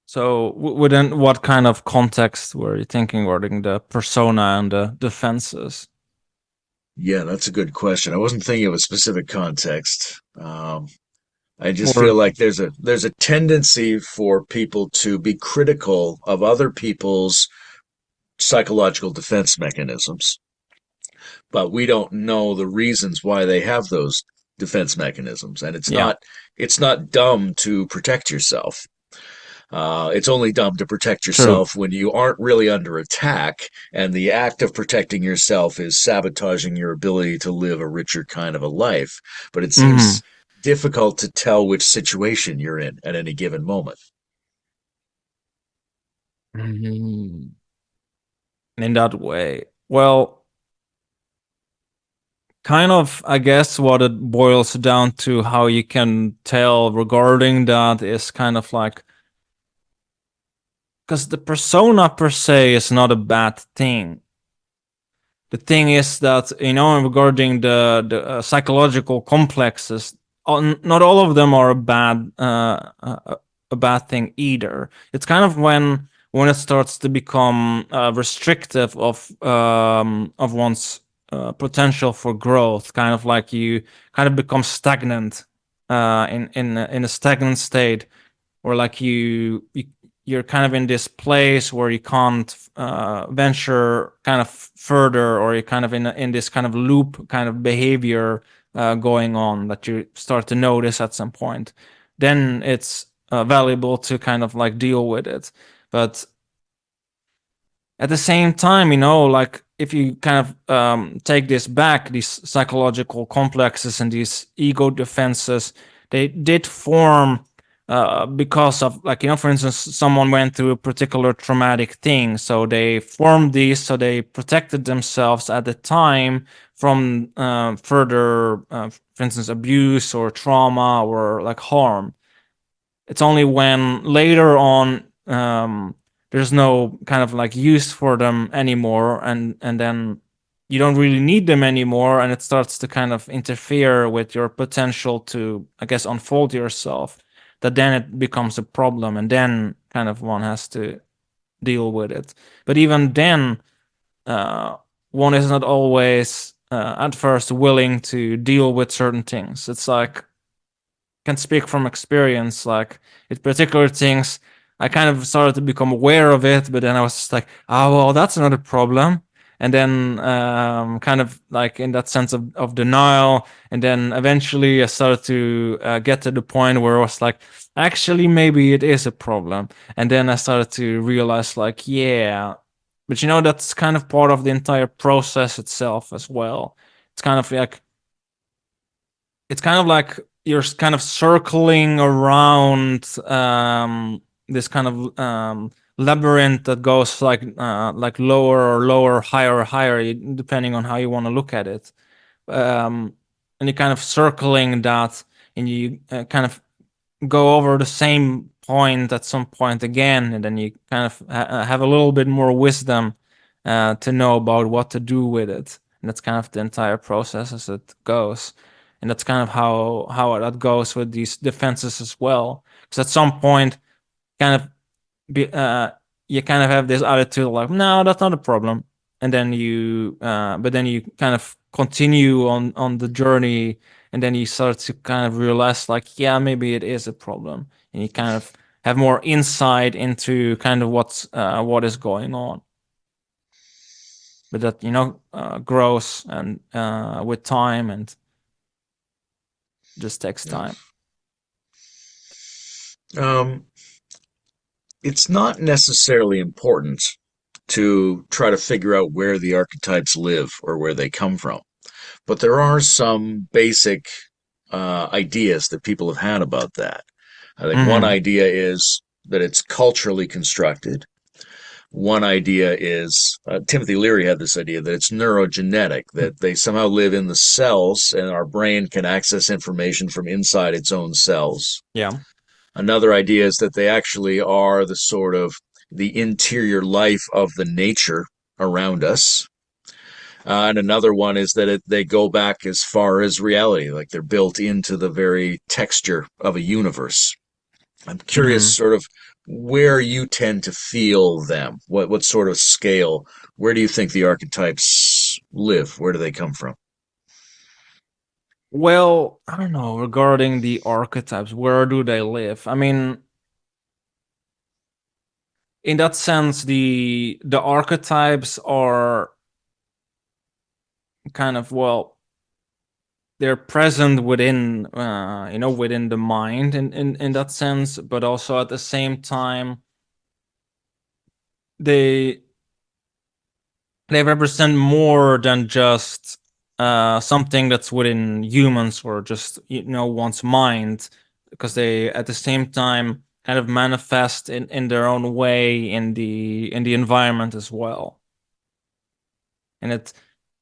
So, within what kind of context were you thinking regarding the persona and the defenses? Yeah, that's a good question. I wasn't thinking of a specific context. I just feel Or like there's a tendency for people to be critical of other people's psychological defense mechanisms, but we don't know the reasons why they have those defense mechanisms. And yeah, it's not dumb to protect yourself. It's only dumb to protect true. yourself when you aren't really under attack, and the act of protecting yourself is sabotaging your ability to live a richer kind of a life. But it Hmm. seems difficult to tell which situation you're in at any given moment. In that way. Well, kind of, I guess what it boils down to how you can tell regarding that is kind of like, because the persona per se is not a bad thing. The thing is that, regarding the psychological complexes, not all of them are a bad thing either. It's kind of when it starts to become restrictive of one's potential for growth, kind of like you kind of become stagnant in a stagnant state, or like you're kind of in this place where you can't venture kind of further, or you're kind of in this kind of loop kind of behavior going on that you start to notice at some point. Then it's valuable to kind of like deal with it. But at the same time, like if you kind of take this back, these psychological complexes and these ego defenses, they did form because of, like, for instance, someone went through a particular traumatic thing, so they formed these, so they protected themselves at the time from further, for instance, abuse or trauma or like harm. It's only when later on there's no kind of like use for them anymore, and then you don't really need them anymore, and it starts to kind of interfere with your potential to, I guess, unfold yourself, that then it becomes a problem, and then kind of one has to deal with it. But even then, uh, one is not always at first willing to deal with certain things. It's like, can speak from experience. Like, with particular things, I kind of started to become aware of it, but then I was just like, oh, well, that's not a problem. And then kind of like in that sense of denial. And then eventually I started to get to the point where I was like, actually, maybe it is a problem. And then I started to realize, like, yeah, but that's kind of part of the entire process itself as well. It's kind of like, you're kind of circling around this kind of labyrinth that goes like lower or lower, higher or higher, depending on how you want to look at it. And you're kind of circling that, and you kind of go over the same point at some point again, and then you kind of have a little bit more wisdom to know about what to do with it. And that's kind of the entire process as it goes. And that's kind of how that goes with these defenses as well. Because at some point, kind of be, you kind of have this attitude like, no, that's not a problem, and then but then you kind of continue on the journey, and then you start to kind of realize, like, yeah, maybe it is a problem, and you kind of have more insight into kind of what is going on. But that grows and with time, and just takes Yeah. time. Um, it's not necessarily important to try to figure out where the archetypes live or where they come from, but there are some basic ideas that people have had about that. I think one Mm-hmm. idea is that it's culturally constructed. One idea is Timothy Leary had this idea that it's neurogenetic, that they somehow live in the cells and our brain can access information from inside its own cells. Yeah. Another idea is that they actually are the sort of the interior life of the nature around us. And another one is that they go back as far as reality, like they're built into the very texture of a universe. I'm curious, Mm-hmm. sort of, where you tend to feel them. What sort of scale? Where do you think the archetypes live? Where do they come from? Well, I don't know regarding the archetypes. Where do they live? I mean, in that sense, the archetypes are kind of, well, they're present within within the mind in that sense, but also at the same time they they represent more than just something that's within humans or just one's mind, because they at the same time kind of manifest in their own way in the environment as well. And it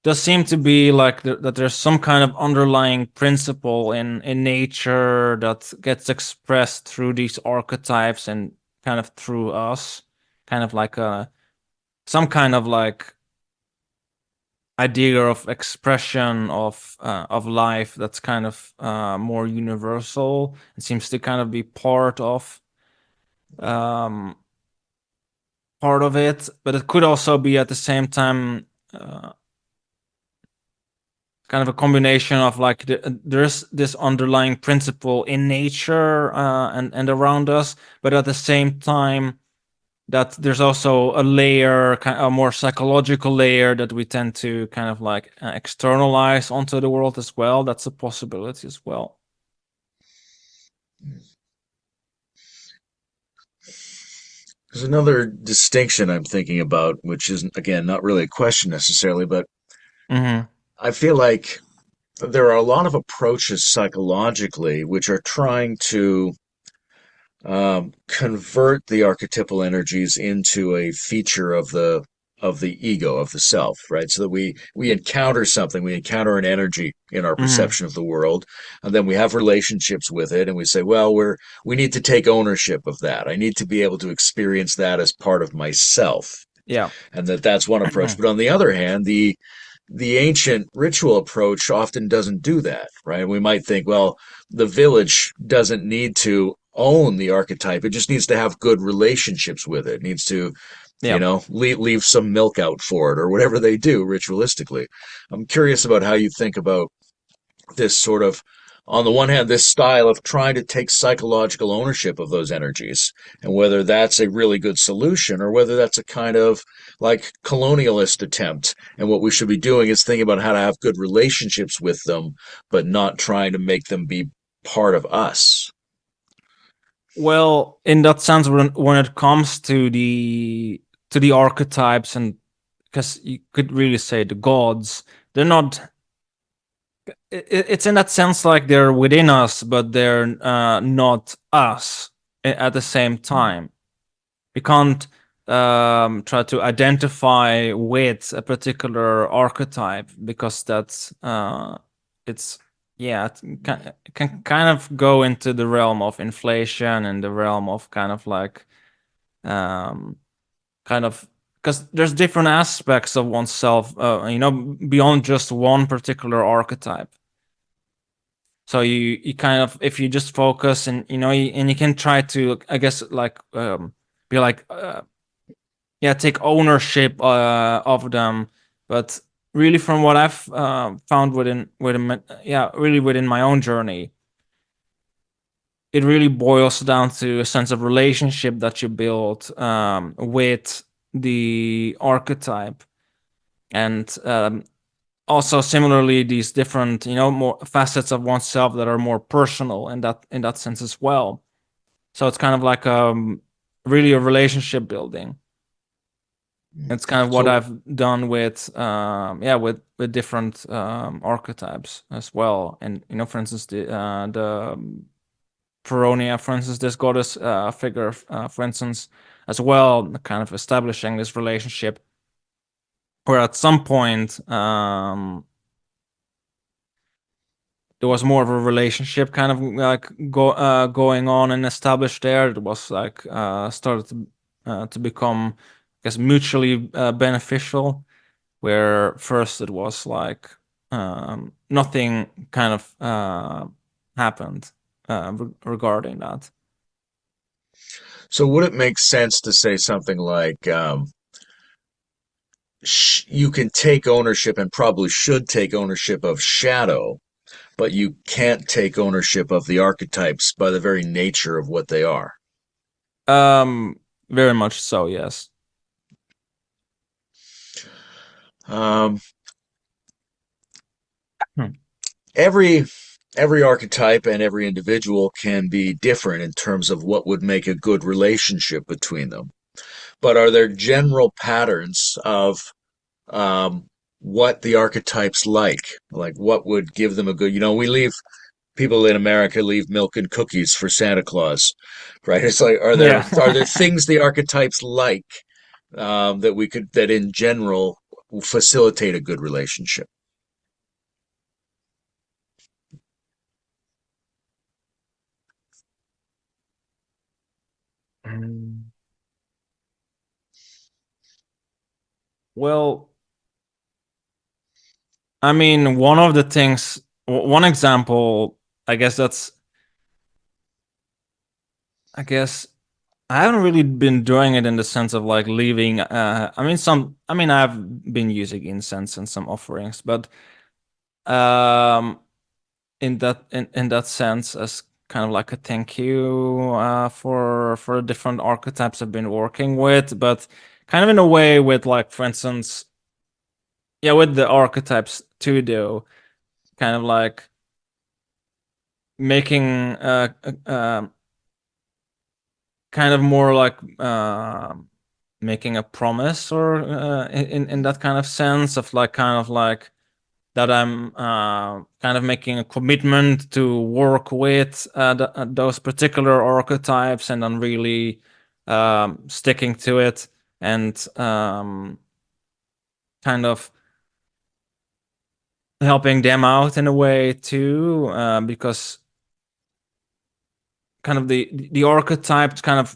does seem to be like that there's some kind of underlying principle in nature that gets expressed through these archetypes and kind of through us, kind of like a some kind of like idea of expression of life that's kind of more universal. It seems to kind of be um, part of it, but it could also be at the same time kind of a combination of like there's this underlying principle in nature and around us, but at the same time that there's also a layer, a more psychological layer that we tend to kind of like externalize onto the world as well. That's a possibility as well. There's another distinction I'm thinking about, which isn't, again, not really a question necessarily, but Mm-hmm. I feel like there are a lot of approaches psychologically which are trying to convert the archetypal energies into a feature of the ego of the self, right? So that we encounter something, we encounter an energy in our Mm-hmm. perception of the world, and then we have relationships with it, and we say, well, we need to take ownership of that. I need to be able to experience that as part of myself, Yeah. and that's one approach. But on the other hand, the ancient ritual approach often doesn't do that, right? We might think, well, the village doesn't need to own the archetype. It just needs to have good relationships with it. It needs to, Yeah. leave some milk out for it or whatever they do ritualistically. I'm curious about how you think about this sort of, on the one hand, this style of trying to take psychological ownership of those energies, and whether that's a really good solution or whether that's a kind of like colonialist attempt. And what we should be doing is thinking about how to have good relationships with them, but not trying to make them be part of us. Well, in that sense, when it comes to the archetypes, and because you could really say the gods, they're not. It's in that sense like they're within us, but they're not us at the same time. We can't try to identify with a particular archetype because that's it's yeah, it can kind of go into the realm of inflation and the realm of kind of like um kind of, because there's different aspects of oneself, beyond just one particular archetype. So you kind of, if you just focus and and you can try to, I guess, like be like yeah, take ownership of them, but really from what I've found really within my own journey, it really boils down to a sense of relationship that you build with the archetype. And also similarly, these different more facets of oneself that are more personal in that sense as well. So it's kind of like really a relationship building. It's kind of what So, I've done with with different archetypes as well. And for instance, the Peronia, for instance, this goddess figure, for instance, as well, kind of establishing this relationship where at some point there was more of a relationship kind of like going on and established there. It was like started to become, I guess, mutually beneficial. Where first it was like nothing kind of happened regarding that. so would it make sense to say something like, you can take ownership and probably should take ownership of shadow, but you can't take ownership of the archetypes by the very nature of what they are. Um, very much so, yes. Um, Hmm. every every archetype and every individual can be different in terms of what would make a good relationship between them. But are there general patterns of um, what the archetypes like? Like what would give them a good, we leave people in America leave milk and cookies for Santa Claus, right? It's like, are there Yeah. things the archetypes like that in general facilitate a good relationship? Mm. Well, I mean, one of the things, one example, I guess that's, I guess I haven't really been doing it in the sense of like leaving. I mean, I've been using incense and some offerings, but um, in that sense, as kind of like a thank you for the different archetypes I've been working with, but kind of in a way with like, for instance, yeah, with the archetypes too, though, kind of like making kind of more like making a promise, or in that kind of sense of like kind of like that I'm kind of making a commitment to work with those particular archetypes, and then really sticking to it, and kind of helping them out in a way too, because kind of the archetypes kind of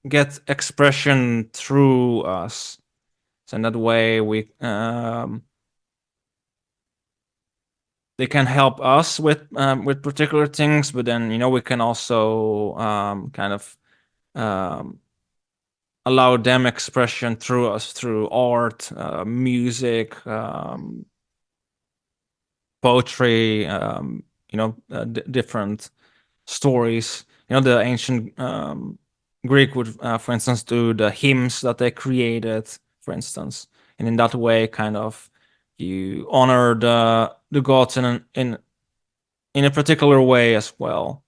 get expression through us. So in that way, they can help us with particular things, but then we can also kind of um, allow them expression through us, through art, music, poetry, different stories. The ancient Greek would, for instance, do the hymns that they created, for instance, and in that way, kind of you honor the gods in a particular way as well.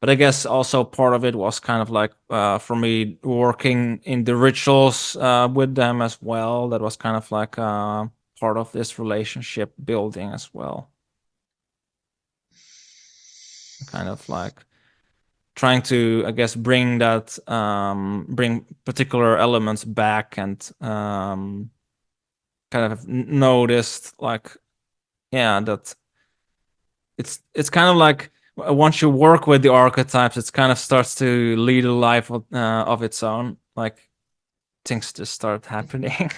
But I guess also part of it was kind of like for me working in the rituals with them as well. That was kind of like part of this relationship building as well. Kind of like trying to, I guess, bring that bring particular elements back, and kind of noticed like, yeah, that it's kind of like once you work with the archetypes, it kind of starts to lead a life of its own. Like things just start happening.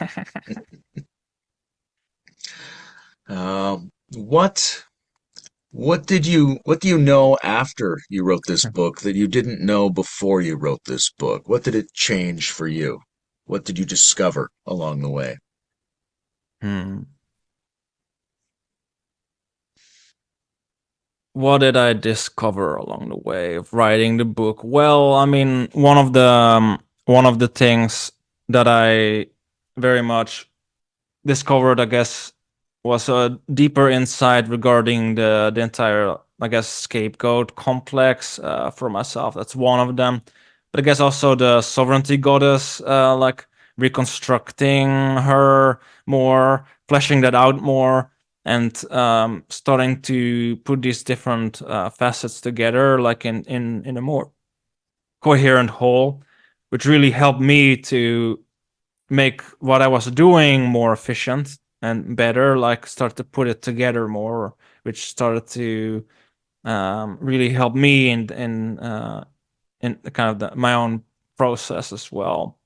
What what do you know after you wrote this book that you didn't know before you wrote this book? What did it change for you? What did you discover along the way? Hmm. What did I discover along the way of writing the book? Well, I mean, one of the things that I very much discovered, I guess, was a deeper insight regarding the entire, I guess, scapegoat complex for myself. That's one of them. But I guess also the sovereignty goddess, like reconstructing her more, fleshing that out more, and starting to put these different facets together, like in a more coherent whole, which really helped me to make what I was doing more efficient and better, like start to put it together more, which started to really help me in kind of my own process as well.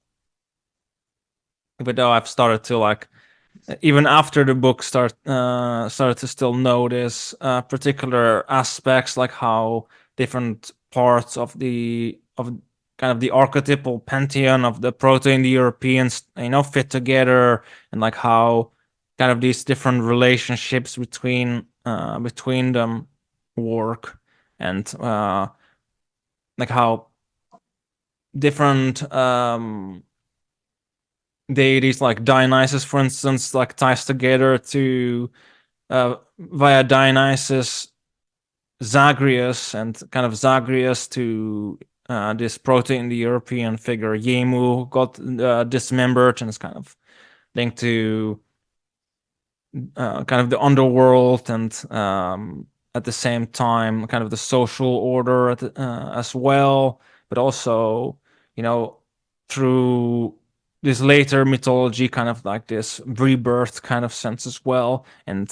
Even though I've started to like, even after the book started to still notice particular aspects, like how different parts of kind of the archetypal pantheon of the proto-Indo-Europeans, fit together, and like how kind of these different relationships between them work, and like how different deities like Dionysus, for instance, like ties together to via Dionysus Zagreus, and kind of Zagreus to this proto-Indo-European figure Yemu, got dismembered, and it's kind of linked to kind of the underworld, and at the same time kind of the social order as well, but also, you know, through this later mythology, kind of like this rebirth kind of sense as well. And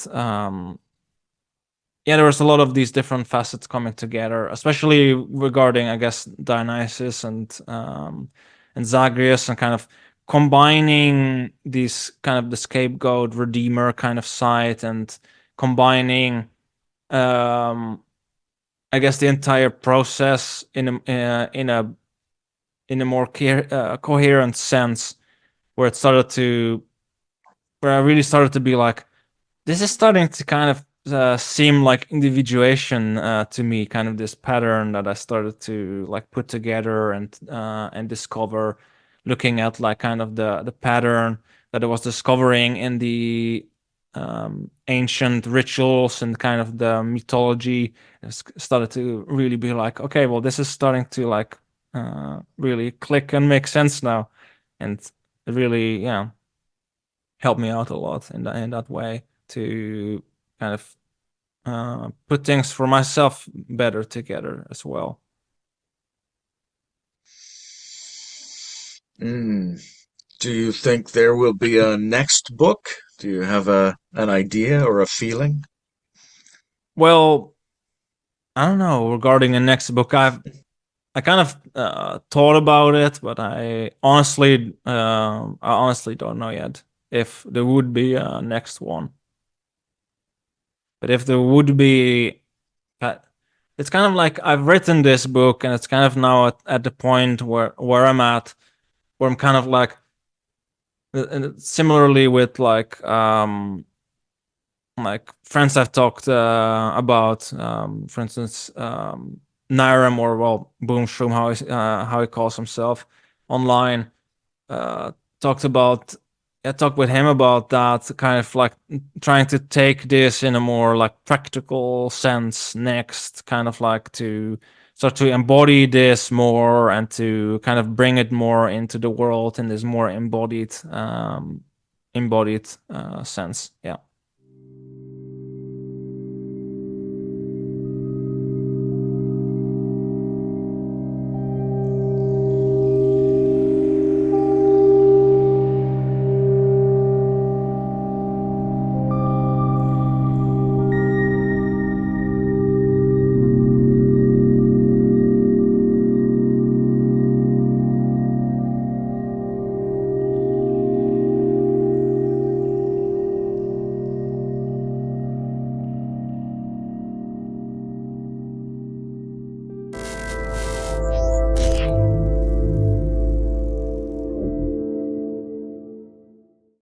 yeah, there was a lot of these different facets coming together, especially regarding, I guess, Dionysus and Zagreus, and kind of combining these kind of the scapegoat redeemer kind of side, and combining, I guess, the entire process in a more coherent sense, where I really started to be like, this is starting to kind of seem like individuation to me, kind of this pattern that I started to like put together and discover, looking at like kind of the pattern that I was discovering in the ancient rituals and kind of the mythology. I started to really be like, okay, well, this is starting to like really click and make sense now, and it really, yeah, helped me out a lot in that way to kind of put things for myself better together as well. Mm. Do you think there will be a next book? Do you have an idea or a feeling? Well, I don't know regarding the next book. I kind of thought about it, but I honestly don't know yet if there would be a next one. But if there would be, it's kind of like I've written this book, and it's kind of now at the point where I'm at, where I'm kind of like, similarly with like friends I've talked about, for instance, Nairam, or well, Boomshroom, how he calls himself online, uh, talked about. I talked with him about that, kind of like trying to take this in a more like practical sense next, kind of like to start to embody this more, and to kind of bring it more into the world in this more embodied sense. Yeah.